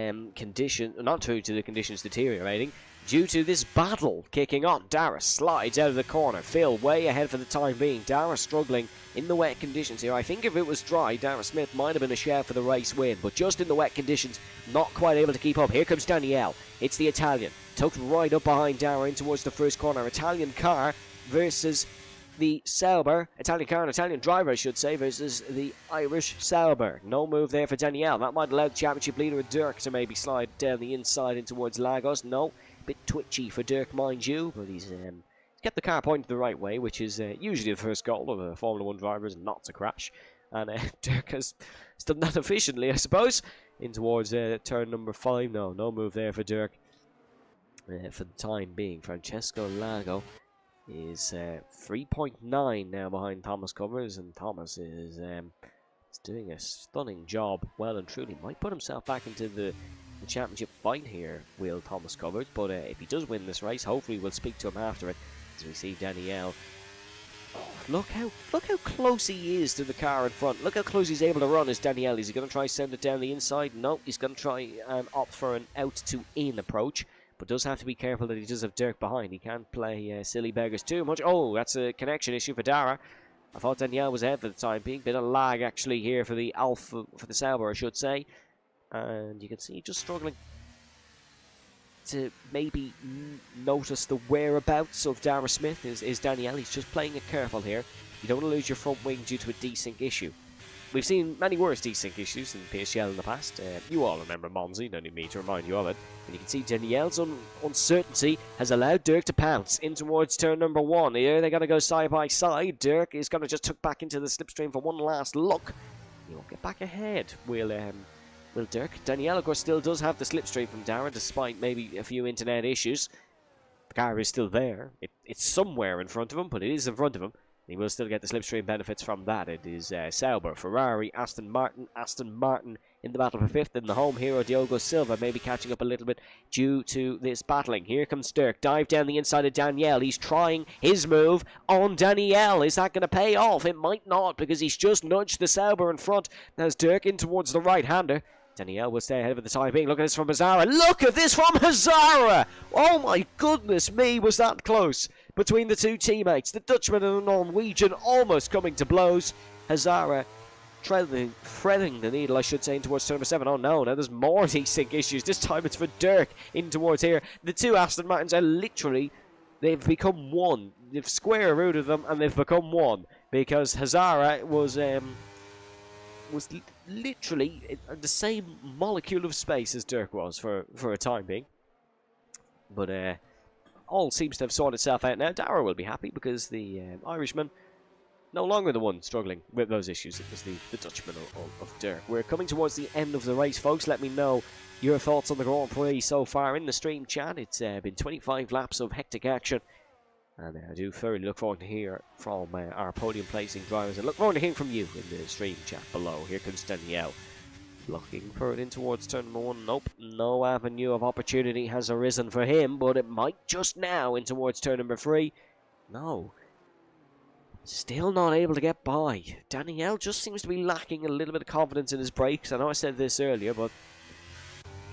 not due to the conditions deteriorating, due to this battle kicking on. Dara slides out of the corner. Phil way ahead for the time being. Dara struggling in the wet conditions here. I think if it was dry, Dara Smith might have been a shout for the race win, but just in the wet conditions, not quite able to keep up. Here comes Danielle. It's the Italian. Tucked right up behind Dara in towards the first corner. Italian car versus the Sauber, Italian car and Italian driver, I should say, versus the Irish Sauber. No move there for Danielle. That might allow the championship leader Dirk to maybe slide down the inside in towards Lagos. No, a bit twitchy for Dirk, mind you, but he's kept the car pointed the right way, which is usually the first goal of a Formula 1 driver, is not to crash. And Dirk has done that efficiently, I suppose, in towards turn number 5. No move there for Dirk. For the time being, Francesco Lago is 3.9 now behind Thomas Covers, and Thomas is doing a stunning job, well and truly. Might put himself back into the championship fight here, will Thomas Covers, but if he does win this race, hopefully we'll speak to him after it, as we see Danielle. Oh, look how close he is to the car in front. Look how close he's able to run as Danielle. Is he going to try send it down the inside? No, he's going to try and opt for an out-to-in approach, but does have to be careful that he does have Dirk behind. He can't play silly beggars too much. Oh, that's a connection issue for Dara. I thought Danielle was ahead for the time being. Bit of lag actually here for the Alpha, for the Sauber, I should say. And you can see just struggling to maybe notice the whereabouts of Dara Smith is Danielle. He's just playing it careful here. You don't want to lose your front wing due to a desync issue. We've seen many worse desync issues in PSGL in the past. You all remember Monza, no need me to remind you of it. And you can see Danielle's uncertainty has allowed Dirk to pounce in towards turn number 1. Here they're going to go side by side. Dirk is going to just tuck back into the slipstream for one last look. He won't get back ahead. Will Dirk? Danielle, of course, still does have the slipstream from Dara, despite maybe a few internet issues. The car is still there. It's somewhere in front of him, but it is in front of him. He will still get the slipstream benefits from that. It is Sauber, Ferrari, Aston Martin in the battle for 5th. And the home hero, Diogo Silva, maybe catching up a little bit due to this battling. Here comes Dirk. Dive down the inside of Danielle. He's trying his move on Danielle. Is that going to pay off? It might not, because he's just nudged the Sauber in front. There's Dirk in towards the right-hander. Danielle will stay ahead for the time being. Look at this from Hazara. Look at this from Hazara! Oh my goodness me, was that close between the two teammates. The Dutchman and the Norwegian almost coming to blows. Hazara threading the needle, I should say, in towards turn number 7. Oh no, now there's more desync issues. This time it's for Dirk in towards here. The two Aston Martins are literally, they've become one. They've square rooted them and they've become one, because Hazara was literally the same molecule of space as Dirk was for a time being. But all seems to have sorted itself out now. Dara will be happy because the Irishman no longer the one struggling with those issues. It was the Dutchman of Dirk. We're coming towards the end of the race, folks. Let me know your thoughts on the Grand Prix so far in the stream chat. It's been 25 laps of hectic action. And I do thoroughly look forward to hear from our podium placing drivers. And look forward to hearing from you in the stream chat below. Here comes Danielle. Looking for it in towards turn number 1. Nope, no avenue of opportunity has arisen for him. But it might just now in towards turn number 3. No. Still not able to get by. Danielle just seems to be lacking a little bit of confidence in his brakes. I know I said this earlier, but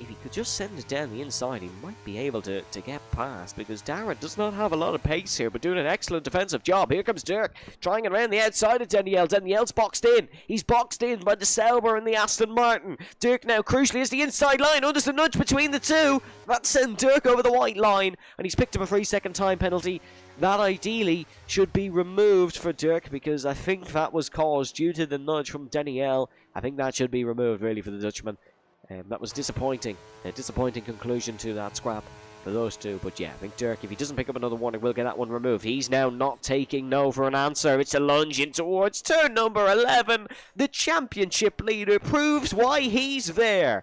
if he could just send it down the inside, he might be able to get past, because Dara does not have a lot of pace here, but doing an excellent defensive job. Here comes Dirk, trying it around the outside of Danielle. Danielle's boxed in. He's boxed in by the Sauber and the Aston Martin. Dirk now, crucially, is the inside line. Oh, there's a nudge between the two. That sent Dirk over the white line, and he's picked up a 3-second time penalty. That ideally should be removed for Dirk, because I think that was caused due to the nudge from Danielle. I think that should be removed, really, for the Dutchman. That was disappointing. A disappointing conclusion to that scrap for those two. But yeah, I think Dirk, if he doesn't pick up another one, he will get that one removed. He's now not taking no for an answer. It's a lunge in towards turn number 11. The championship leader proves why he's there.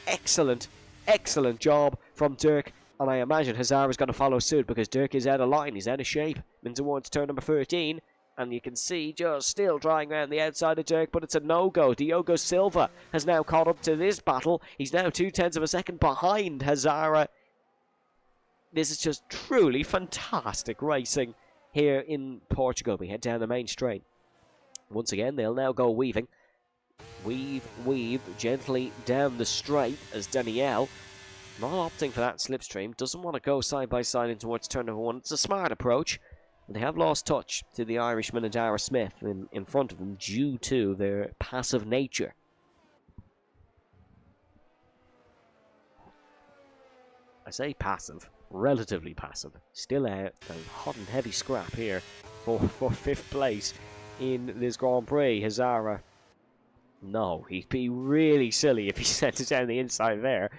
Excellent, excellent job from Dirk. And I imagine Hazara is going to follow suit, because Dirk is out of line. He's out of shape. In towards turn number 13. And you can see just still drying around the outside of Dirk, but it's a no-go. Diogo Silva has now caught up to this battle. He's now 0.2 of a second behind Hazara. This is just truly fantastic racing here in Portugal. We head down the main straight. Once again, they'll now go weaving. Weave gently down the straight as Danielle, not opting for that slipstream, doesn't want to go side by side in towards turn number 1. It's a smart approach. They have lost touch to the Irishman and Dara Smith in front of them due to their passive nature. I say passive. relatively passive. Still out, a hot and heavy scrap here for 5th place in this Grand Prix. Hazara, no, he'd be really silly if he sent it down the inside there.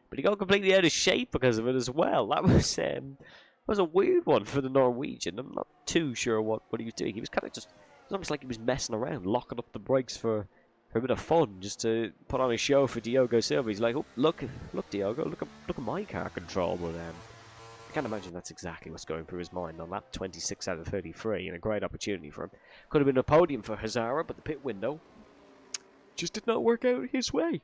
But he got completely out of shape because of it as well. That was a weird one for the Norwegian. I'm not too sure what he was doing. He was kind of just, it was almost like he was messing around, locking up the brakes for a bit of fun, just to put on a show for Diogo Silva. He's like, oh, look Diogo, look at my car control. But I can't imagine that's exactly what's going through his mind on that 26 out of 33, and a great opportunity for him. Could have been a podium for Hazara, but the pit window just did not work out his way.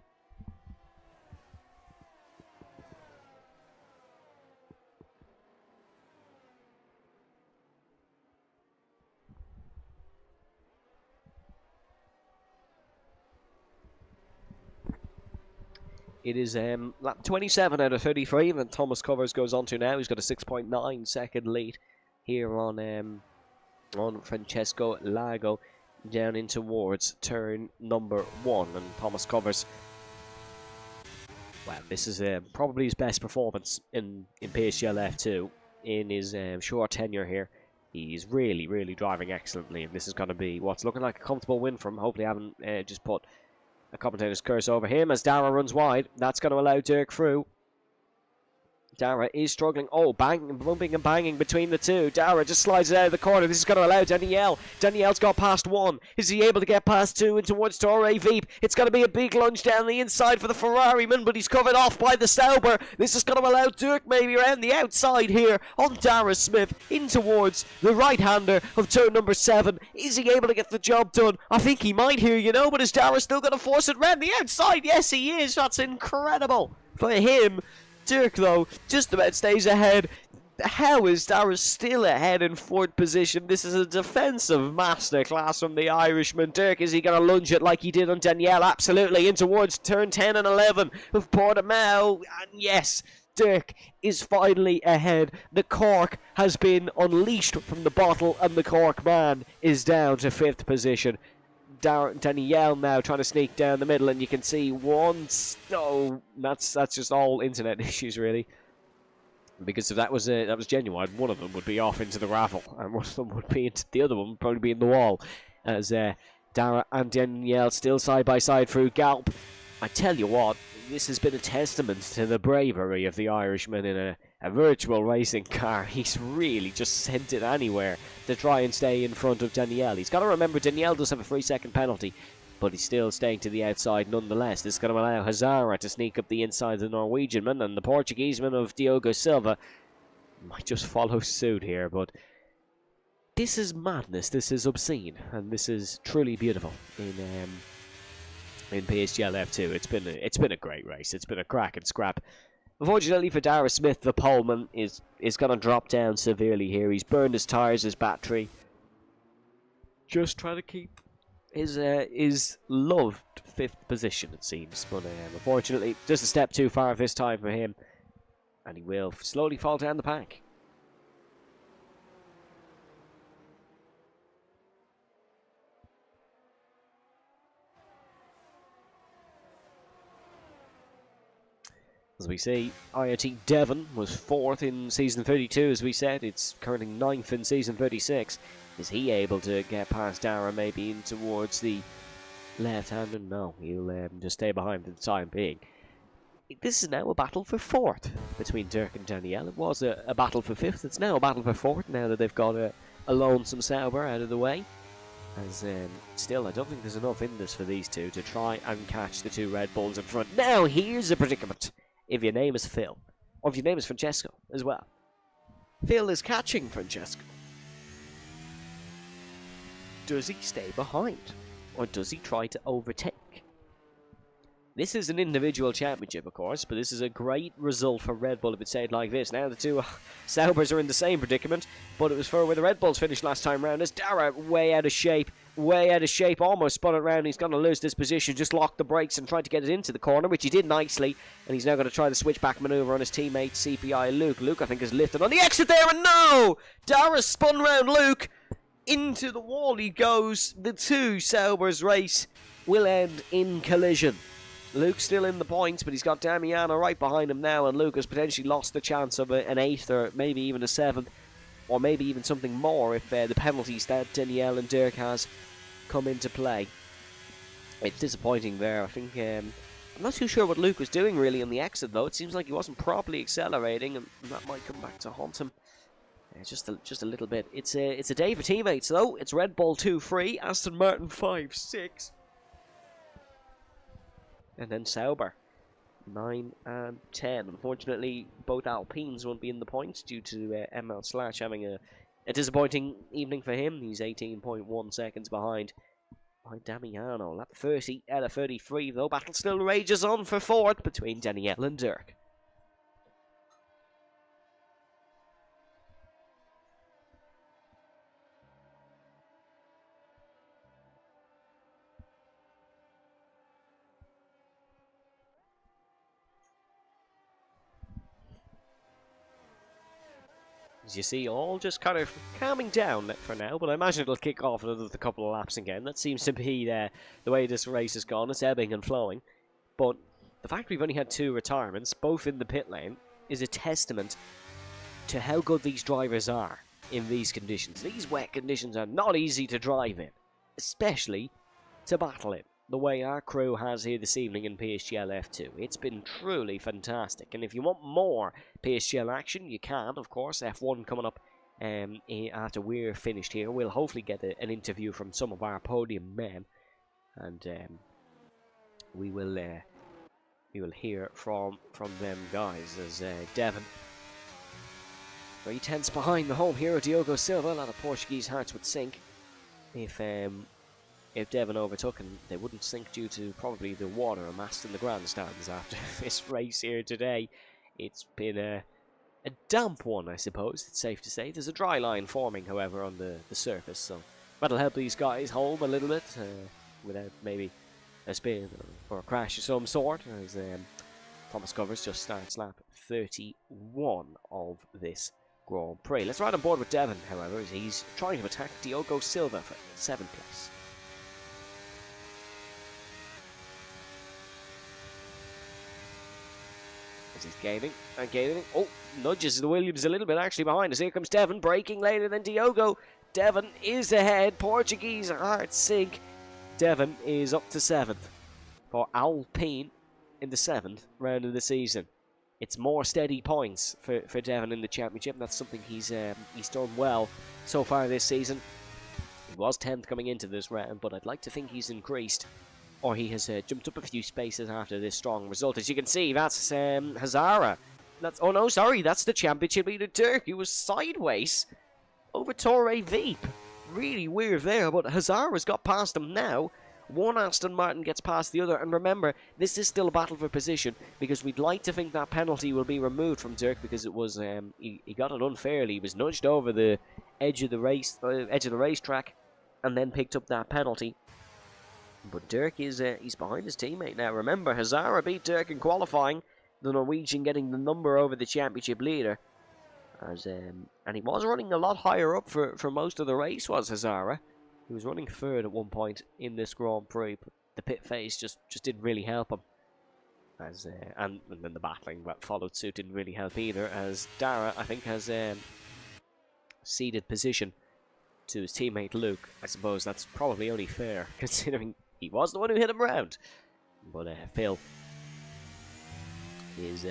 It is lap 27 out of 33 that Thomas Covers goes on to now. He's got a 6.9 second lead here on Francesco Lago down in towards turn number 1. And Thomas Covers, well, this is probably his best performance in PSGL F2 in his short tenure here. He's really, really driving excellently, and this is going to be what's looking like a comfortable win for him. Hopefully I haven't just put a commentator's curse over him as Dara runs wide. That's going to allow Dirk through. Dara is struggling. Oh, bumping and banging between the two. Dara just slides it out of the corner. This is going to allow Danielle. Danielle's got past 1. Is he able to get past 2 and towards Torre Veep? It's going to be a big lunge down the inside for the Ferrari-man, but he's covered off by the Sauber. This is going to allow Dirk maybe around the outside here on Dara Smith in towards the right-hander of turn number 7. Is he able to get the job done? I think he might here, you know, but is Dara still going to force it around the outside? Yes, he is. That's incredible for him. Dirk, though, just about stays ahead. How is Dara still ahead in 4th position? This is a defensive masterclass from the Irishman. Dirk, is he going to lunge it like he did on Danielle? Absolutely, in towards turn 10 and 11 of Portimao. And yes, Dirk is finally ahead. The cork has been unleashed from the bottle, and the cork man is down to 5th position. Danielle now trying to sneak down the middle, and you can see once. Oh, that's just all internet issues, really. Because if that was genuine, one of them would be off into the gravel, and one of them would be into the other one would probably be in the wall. As Dara and Danielle still side by side through Galp. I tell you what, this has been a testament to the bravery of the Irishman in a virtual racing car. He's really just sent it anywhere to try and stay in front of Danielle. He's got to remember Danielle does have a 3-second penalty, but he's still staying to the outside nonetheless. This is going to allow Hazara to sneak up the inside of the Norwegian man, and the Portuguese man of Diogo Silva might just follow suit here, but this is madness, this is obscene, and this is truly beautiful in PSGL F2. It's been a great race. It's been a cracking scrap. Unfortunately for Dara Smith, the poleman is going to drop down severely here. He's burned his tyres, his battery. Just trying to keep his loved 5th position, it seems. But unfortunately, just a step too far this time for him. And he will slowly fall down the pack. As we see, IoT Devon was 4th in Season 32, as we said. It's currently 9th in Season 36. Is he able to get past Dara, maybe in towards the left-hander? No, he'll just stay behind for the time being. This is now a battle for 4th between Dirk and Danielle. It was a battle for 5th. It's now a battle for 4th, now that they've got a lonesome Sauber out of the way. As still, I don't think there's enough in this for these two to try and catch the 2 Red Bulls in front. Now, here's a predicament. If your name is Phil, or if your name is Francesco as well. Phil is catching Francesco. Does he stay behind? Or does he try to overtake? This is an individual championship, of course, but this is a great result for Red Bull if it stayed like this. Now the 2 Saubers are in the same predicament, but it was for where the Red Bulls finished last time round. As Dara way out of shape, almost spun it round. He's going to lose this position, just locked the brakes and tried to get it into the corner, which he did nicely, and he's now going to try the switchback manoeuvre on his teammate CPI Luke. Luke, I think, is lifted on the exit there, and no! Dara spun round Luke. Into the wall he goes. The 2 Saubers race will end in collision. Luke's still in the points, but he's got Damiano right behind him now, and Luke has potentially lost the chance of an 8th or maybe even a 7th, or maybe even something more if the penalties that Danielle and Dirk has come into play. It's disappointing there. I think I'm not too sure what Luke was doing really on the exit though. It seems like he wasn't properly accelerating, and that might come back to haunt him. Just a little bit. It's a day for teammates though. It's Red Bull 2-3, Aston Martin 5-6. And then Sauber, 9 and 10. Unfortunately, both Alpines won't be in the points due to ML Slash having a disappointing evening for him. He's 18.1 seconds behind Damiano. Lap 30 out of 33, though. Battle still rages on for 4th between Danielle and Dirk. As you see, all just kind of calming down for now, but I imagine it'll kick off another couple of laps again. That seems to be the way this race has gone. It's ebbing and flowing. But the fact we've only had 2 retirements, both in the pit lane, is a testament to how good these drivers are in these conditions. These wet conditions are not easy to drive in, especially to battle in, the way our crew has here this evening in PSGL F2. It's been truly fantastic, and if you want more PSGL action, you can, of course. F1 coming up after we're finished here. We'll hopefully get an interview from some of our podium men, and we will hear from them guys as Devon, very tense behind the home hero Diogo Silva. A lot of Portuguese hearts would sink if Devon overtook, and they wouldn't sink due to probably the water amassed in the grandstands after this race here today. It's been a damp one, I suppose, it's safe to say. There's a dry line forming, however, on the surface, so that'll help these guys home a little bit without maybe a spin or a crash of some sort, as Thomas Covers just starts lap 31 of this Grand Prix. Let's ride on board with Devon, however, as he's trying to attack Diogo Silva for 7th place. He's gaining and gaining. Oh, nudges the Williams a little bit actually behind us. Here comes Devon, braking later than Diogo. Devon is ahead. Portuguese heart sink. Devon is up to 7th for Alpine in the 7th round of the season. It's more steady points for Devon in the championship. That's something he's done well so far this season. He was 10th coming into this round, but I'd like to think he's increased, or he has jumped up a few spaces after this strong result. As you can see, that's Hazara. Oh no, sorry, that's the championship leader Dirk. He was sideways over Torre Veep. Really weird there, but Hazara's got past him now. One Aston Martin gets past the other, and remember, this is still a battle for position, because we'd like to think that penalty will be removed from Dirk, because it was he got it unfairly. He was nudged over the edge of the racetrack, and then picked up that penalty. But Dirk is he's behind his teammate now. Remember, Hazara beat Dirk in qualifying, the Norwegian getting the number over the championship leader. And he was running a lot higher up for most of the race, was Hazara. He was running 3rd at one point in this Grand Prix, but the pit phase just didn't really help him. And then the battling that followed suit didn't really help either, as Dara, I think, has ceded position to his teammate Luke. I suppose that's probably only fair, considering he was the one who hit him round. But Phil is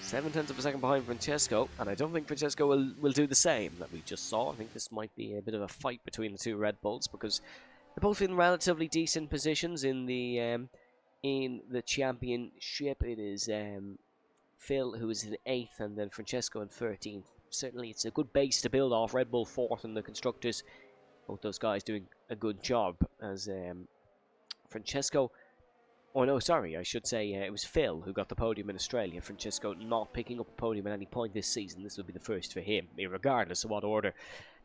7/10 of a second behind Francesco, and I don't think Francesco will do the same that we just saw. I think this might be a bit of a fight between the 2 Red Bulls, because they're both in relatively decent positions in the championship. It is Phil who is in 8th, and then Francesco in 13th. Certainly it's a good base to build off. Red Bull 4th in the Constructors. Both those guys doing a good job, as Francesco... Oh no, sorry, I should say it was Phil who got the podium in Australia. Francesco not picking up a podium at any point this season. This will be the first for him, regardless of what order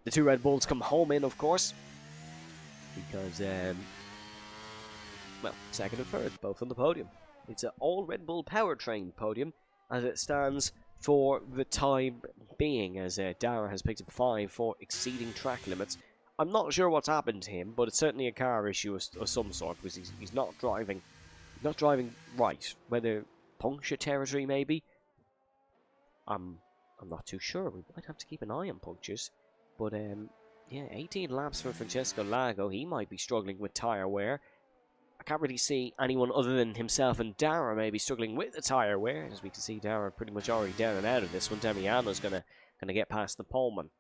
the 2 Red Bulls come home in, of course. Because, well, 2nd and 3rd, both on the podium. It's an all Red Bull powertrain podium, as it stands for the time being, as Dara has picked up 5 for exceeding track limits. I'm not sure what's happened to him, but it's certainly a car issue of some sort, because he's not driving not driving right. Whether puncture territory, maybe. I'm not too sure. We might have to keep an eye on punctures. But, yeah, 18 laps for Francesco Lago. He might be struggling with tyre wear. I can't really see anyone other than himself and Dara maybe struggling with the tyre wear. As we can see, Dara pretty much already down and out of this one. Damiano's gonna get past the poleman.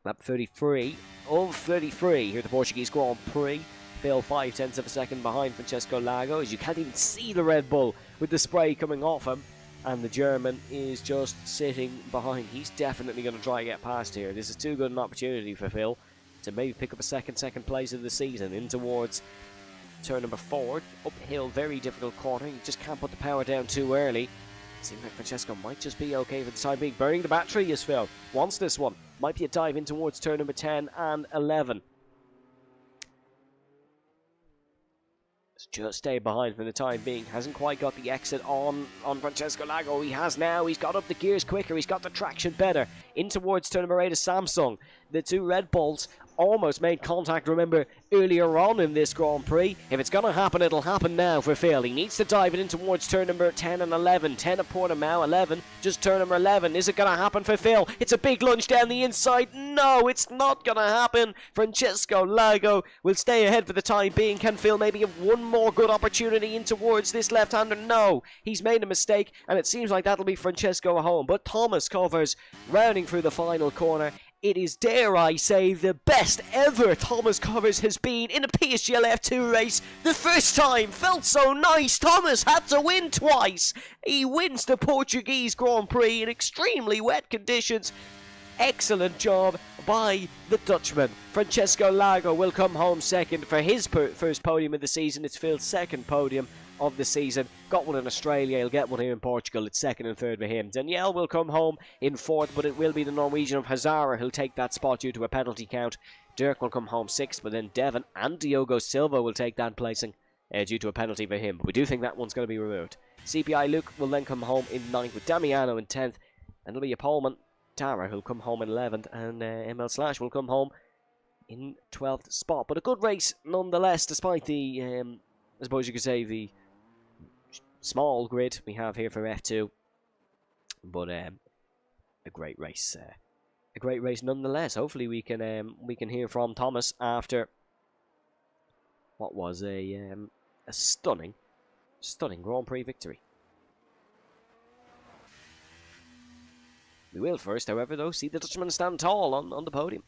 Lap 33 of 33 here at the Portuguese Grand Prix. Phil 5/10 of a second behind Francesco Lago, as you can't even see the Red Bull with the spray coming off him. And the German is just sitting behind. He's definitely going to try and get past here. This is too good an opportunity for Phil to maybe pick up a second place of the season in towards turn number 4. Uphill, very difficult corner. You just can't put the power down too early. Seems like Francesco might just be okay for the time being. Burning the battery is Phil. Wants this one. Might be a dive in towards turn number 10 and 11. Just stay behind for the time being. Hasn't quite got the exit on Francesco Lago. He has now. He's got up the gears quicker. He's got the traction better. In towards turn number 8 is Samsung. The two Red Bulls almost made contact, remember, earlier on in this Grand Prix. If it's going to happen, it'll happen now for Phil. He needs to dive it in towards turn number 10 and 11. 10 at Portimao, 11, just turn number 11. Is it going to happen for Phil? It's a big lunge down the inside. No, it's not going to happen. Francesco Lago will stay ahead for the time being. Can Phil maybe have one more good opportunity in towards this left-hander? No, he's made a mistake, and it seems like that'll be Francesco home. But Thomas covers, rounding through the final corner. It is, dare I say, the best ever Thomas Covers has been in a PSGL F2 race. The first time felt so nice. Thomas had to win twice. He wins the Portuguese Grand Prix in extremely wet conditions. Excellent job by the Dutchman. Francesco Lago will come home second for his first podium of the season. It's Phil's second podium of the season. Got one in Australia, he'll get one here in Portugal. It's second and third for him. Danielle will come home in fourth, but it will be the Norwegian of Hazara who'll take that spot due to a penalty count. Dirk will come home sixth, but then Devon and Diogo Silva will take that placing due to a penalty for him. But we do think that one's going to be removed. CPI Luke will then come home in ninth with Damiano in 10th, and it'll be a poleman, Tara, who'll come home in 11th, and ML Slash will come home in 12th spot. But a good race nonetheless, despite the, I suppose you could say, the small grid we have here for F2, but a great race, nonetheless. Hopefully we can hear from Thomas after what was a stunning Grand Prix victory. We will first, however, though, see the Dutchman stand tall on the podium.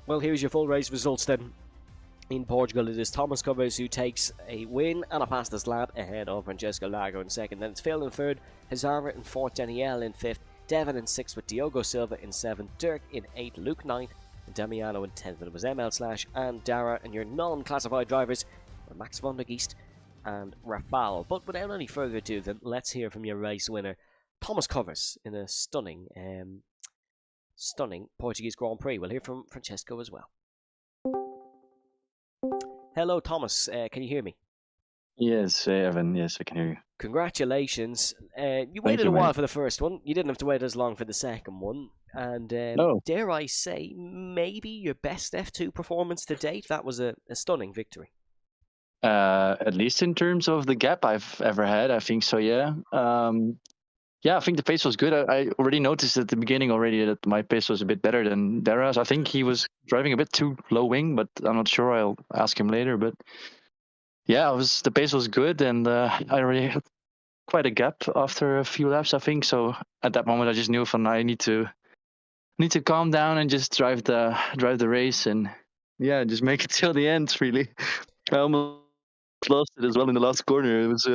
Well, here's your full race results then. In Portugal, it is Thomas Covers who takes a win and a fastest lap ahead of Francesco Lago in second. Then it's Phil in third, Hazara in fourth, Danielle in fifth, Devon in sixth with Diogo Silva in seventh, Dirk in eighth, Luke ninth, and Damiano in 10th. And it was ML Slash and Dara, and your non-classified drivers were Max von der Geest and Rafal. But without any further ado, then let's hear from your race winner, Thomas Covers, in a stunning Portuguese Grand Prix. We'll hear from Francesco as well. Hello, Thomas. Can you hear me? Yes, Evan. Yes, I can hear you. Congratulations. You waited a while for the first one. You didn't have to wait as long for the second one. And dare I say, maybe your best F2 performance to date? That was a stunning victory. At least in terms of the gap I've ever had, I think so, yeah. Yeah, I think the pace was good. I already noticed at the beginning already that my pace was a bit better than Dara's. I think he was driving a bit too low wing, but I'm not sure. I'll ask him later. But yeah, the pace was good, and I already had quite a gap after a few laps, I think. So at that moment, I just knew I need to calm down and just drive the race. And yeah, just make it till the end. Really, I almost lost it as well in the last corner. It was,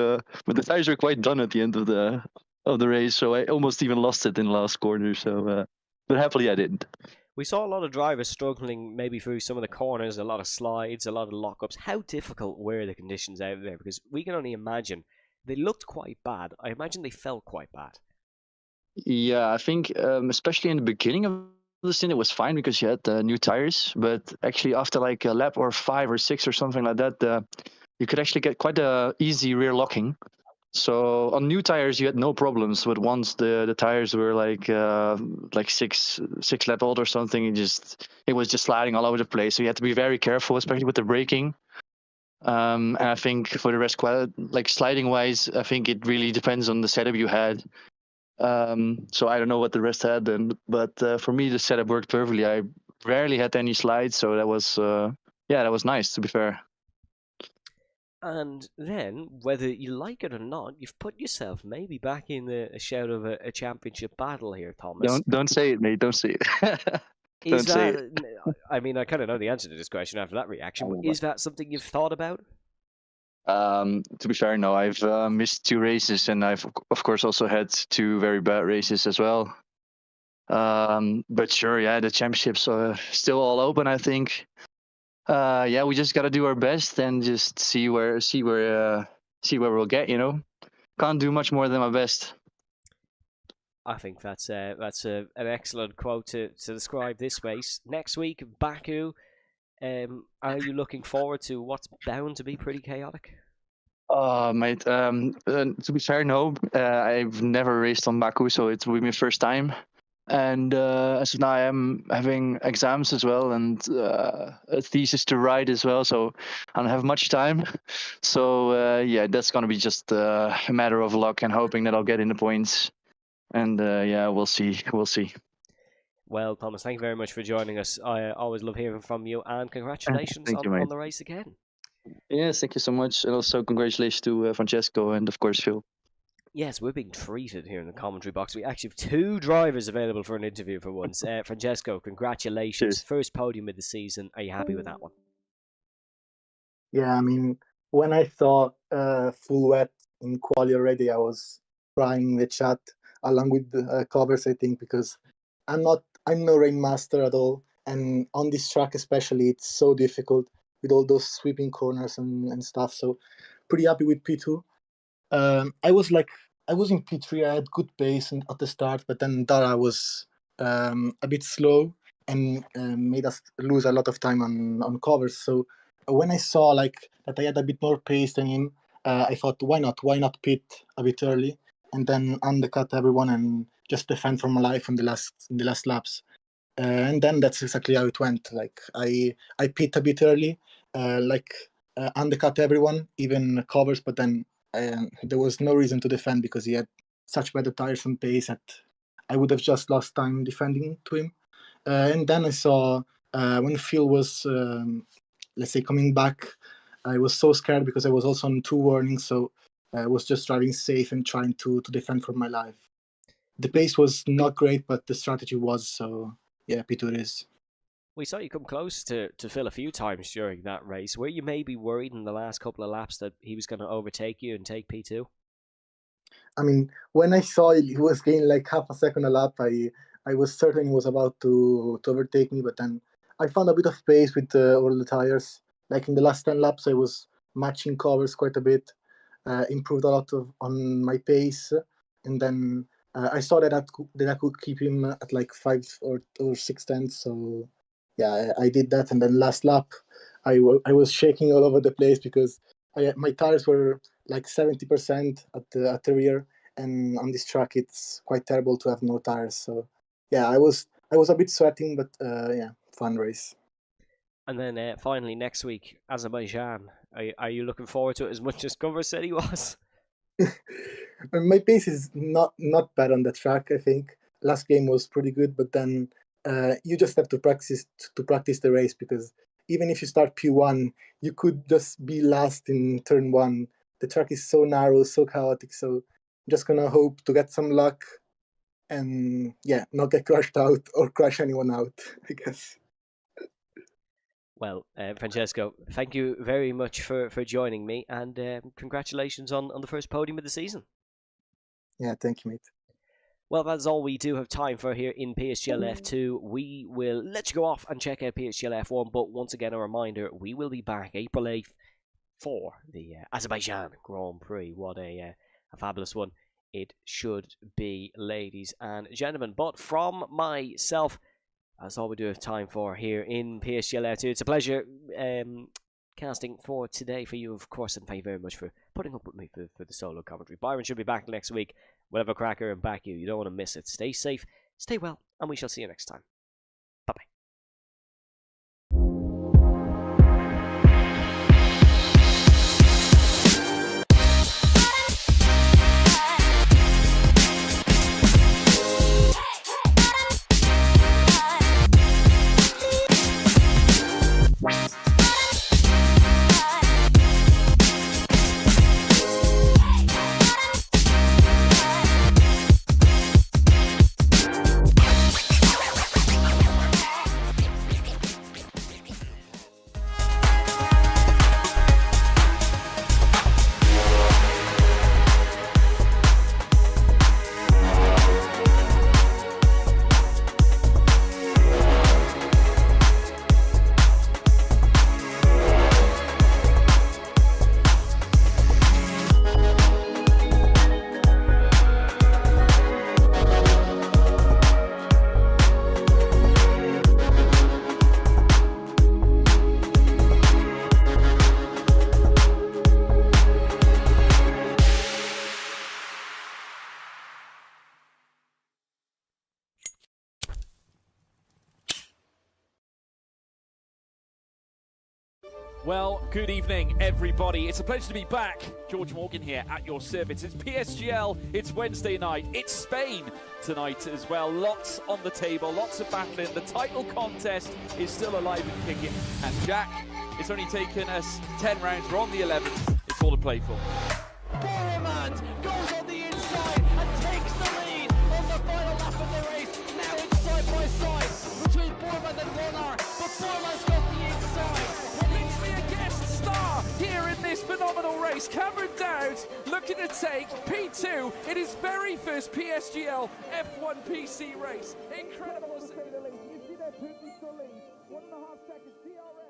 but the tires were quite done at the end of the race, so I almost even lost it in the last corner. So, but happily I didn't. We saw a lot of drivers struggling maybe through some of the corners, a lot of slides, a lot of lockups. How difficult were the conditions out there? Because we can only imagine they looked quite bad. I imagine they felt quite bad. Yeah, I think especially in the beginning of the stint, it was fine because you had new tires. But actually, after like a lap or 5 or 6 or something like that, you could actually get quite a easy rear locking. So on new tires, you had no problems. But once the tires were like six lap old or something, it was just sliding all over the place. So you had to be very careful, especially with the braking. And I think for the rest, like sliding wise, I think it really depends on the setup you had. So I don't know what the rest had, but for me the setup worked perfectly. I rarely had any slides, so that was that was nice, to be fair. And then, whether you like it or not, you've put yourself maybe back in a shout of a championship battle here, Thomas. Don't say it, mate. Don't say it. Is Don't say that? it. I mean, I kind of know the answer to this question after that reaction. But is that something you've thought about? To be fair, no. I've missed 2 races, and I've of course also had 2 very bad races as well. But sure, yeah, the championships are still all open, I think. Yeah, we just got to do our best and just see where we'll get. Can't do much more than my best. I think that's an excellent quote to describe this race. Next week, Baku. Are you looking forward to what's bound to be pretty chaotic? Mate, to be fair, no. I've never raced on Baku, so it will be my first time. And as of now, I am having exams as well and a thesis to write as well, so I don't have much time. So yeah, that's gonna be just a matter of luck and hoping that I'll get in the points. And yeah, we'll see. We'll see. Well, Thomas, thank you very much for joining us. I always love hearing from you, and congratulations Thank you, on mate. the race again. Yes, thank you so much, and also congratulations to Francesco and of course Phil. Yes, we're being treated here in the commentary box. We actually have 2 drivers available for an interview for once. Francesco, congratulations. Cheers. First podium of the season. Are you happy with that one? Yeah, I mean, when I saw full wet in quali already, I was crying in the chat along with the covers, I think, because I'm no rain master at all. And on this track especially, it's so difficult with all those sweeping corners and stuff. So pretty happy with P2. I was in P3, I had good pace at the start, but then Dara was a bit slow and made us lose a lot of time on covers. So when I saw like that I had a bit more pace than him, I thought, why not pit a bit early and then undercut everyone and just defend for my life in the last laps. And then that's exactly how it went. Like I pit a bit early, undercut everyone, even covers, but then there was no reason to defend because he had such better tires and pace that I would have just lost time defending to him. And then I saw when Phil was, let's say, coming back, I was so scared because I was also on 2 warnings, so I was just driving safe and trying to defend for my life. The pace was not great, but the strategy was, so yeah, P2 it is. We saw you come close to Phil a few times during that race. Were you maybe worried in the last couple of laps that he was going to overtake you and take P2? I mean, when I saw he was gaining like half a second a lap, I was certain he was about to overtake me, but then I found a bit of pace with all the tires. Like in the last 10 laps, I was matching covers quite a bit, improved a lot on my pace, and then I saw that I could keep him at like 5 or 6 tenths. So yeah, I did that, and then last lap, I was shaking all over the place because my tires were like 70% at the rear, and on this track it's quite terrible to have no tires. So yeah, I was a bit sweating, but yeah, fun race. And then finally next week, Azerbaijan. Are you looking forward to it as much as Cover said he was? My pace is not bad on the track. I think last game was pretty good, but then you just have to practice the race, because even if you start P1, you could just be last in turn 1. The track is so narrow, so chaotic. So I'm just gonna hope to get some luck and yeah, not get crushed out or crush anyone out, I guess. Well, Francesco, thank you very much for joining me, and congratulations on the first podium of the season. Yeah, thank you, mate. Well, that's all we do have time for here in PSGL F2. We will let you go off and check out PSGL F1, but once again, a reminder, we will be back April 8th for the Azerbaijan Grand Prix. What a fabulous one it should be, ladies and gentlemen. But from myself, that's all we do have time for here in PSGL F2. It's a pleasure casting for today for you, of course, and thank you very much for putting up with me for the solo commentary. Byron should be back next week. We'll have a cracker and back you. You don't want to miss it. Stay safe, stay well, and we shall see you next time. Bye-bye. Well, good evening, everybody. It's a pleasure to be back. George Morgan here at your service. It's PSGL. It's Wednesday night. It's Spain tonight as well. Lots on the table, lots of battling. The title contest is still alive and kicking. And Jack, it's only taken us 10 rounds. We're on the 11th. It's all to play for. Bormann goes on the inside and takes the lead on the final lap of the race. Now it's side by side between Bormann and Warner, but Bormann's got the inside. Literally a guest star here in this phenomenal race. Cameron Dowd looking to take P2 in his very first PSGL F1 PC race. Incredible to say the least. You see that Putin's the lead. 1.5 seconds. DRS.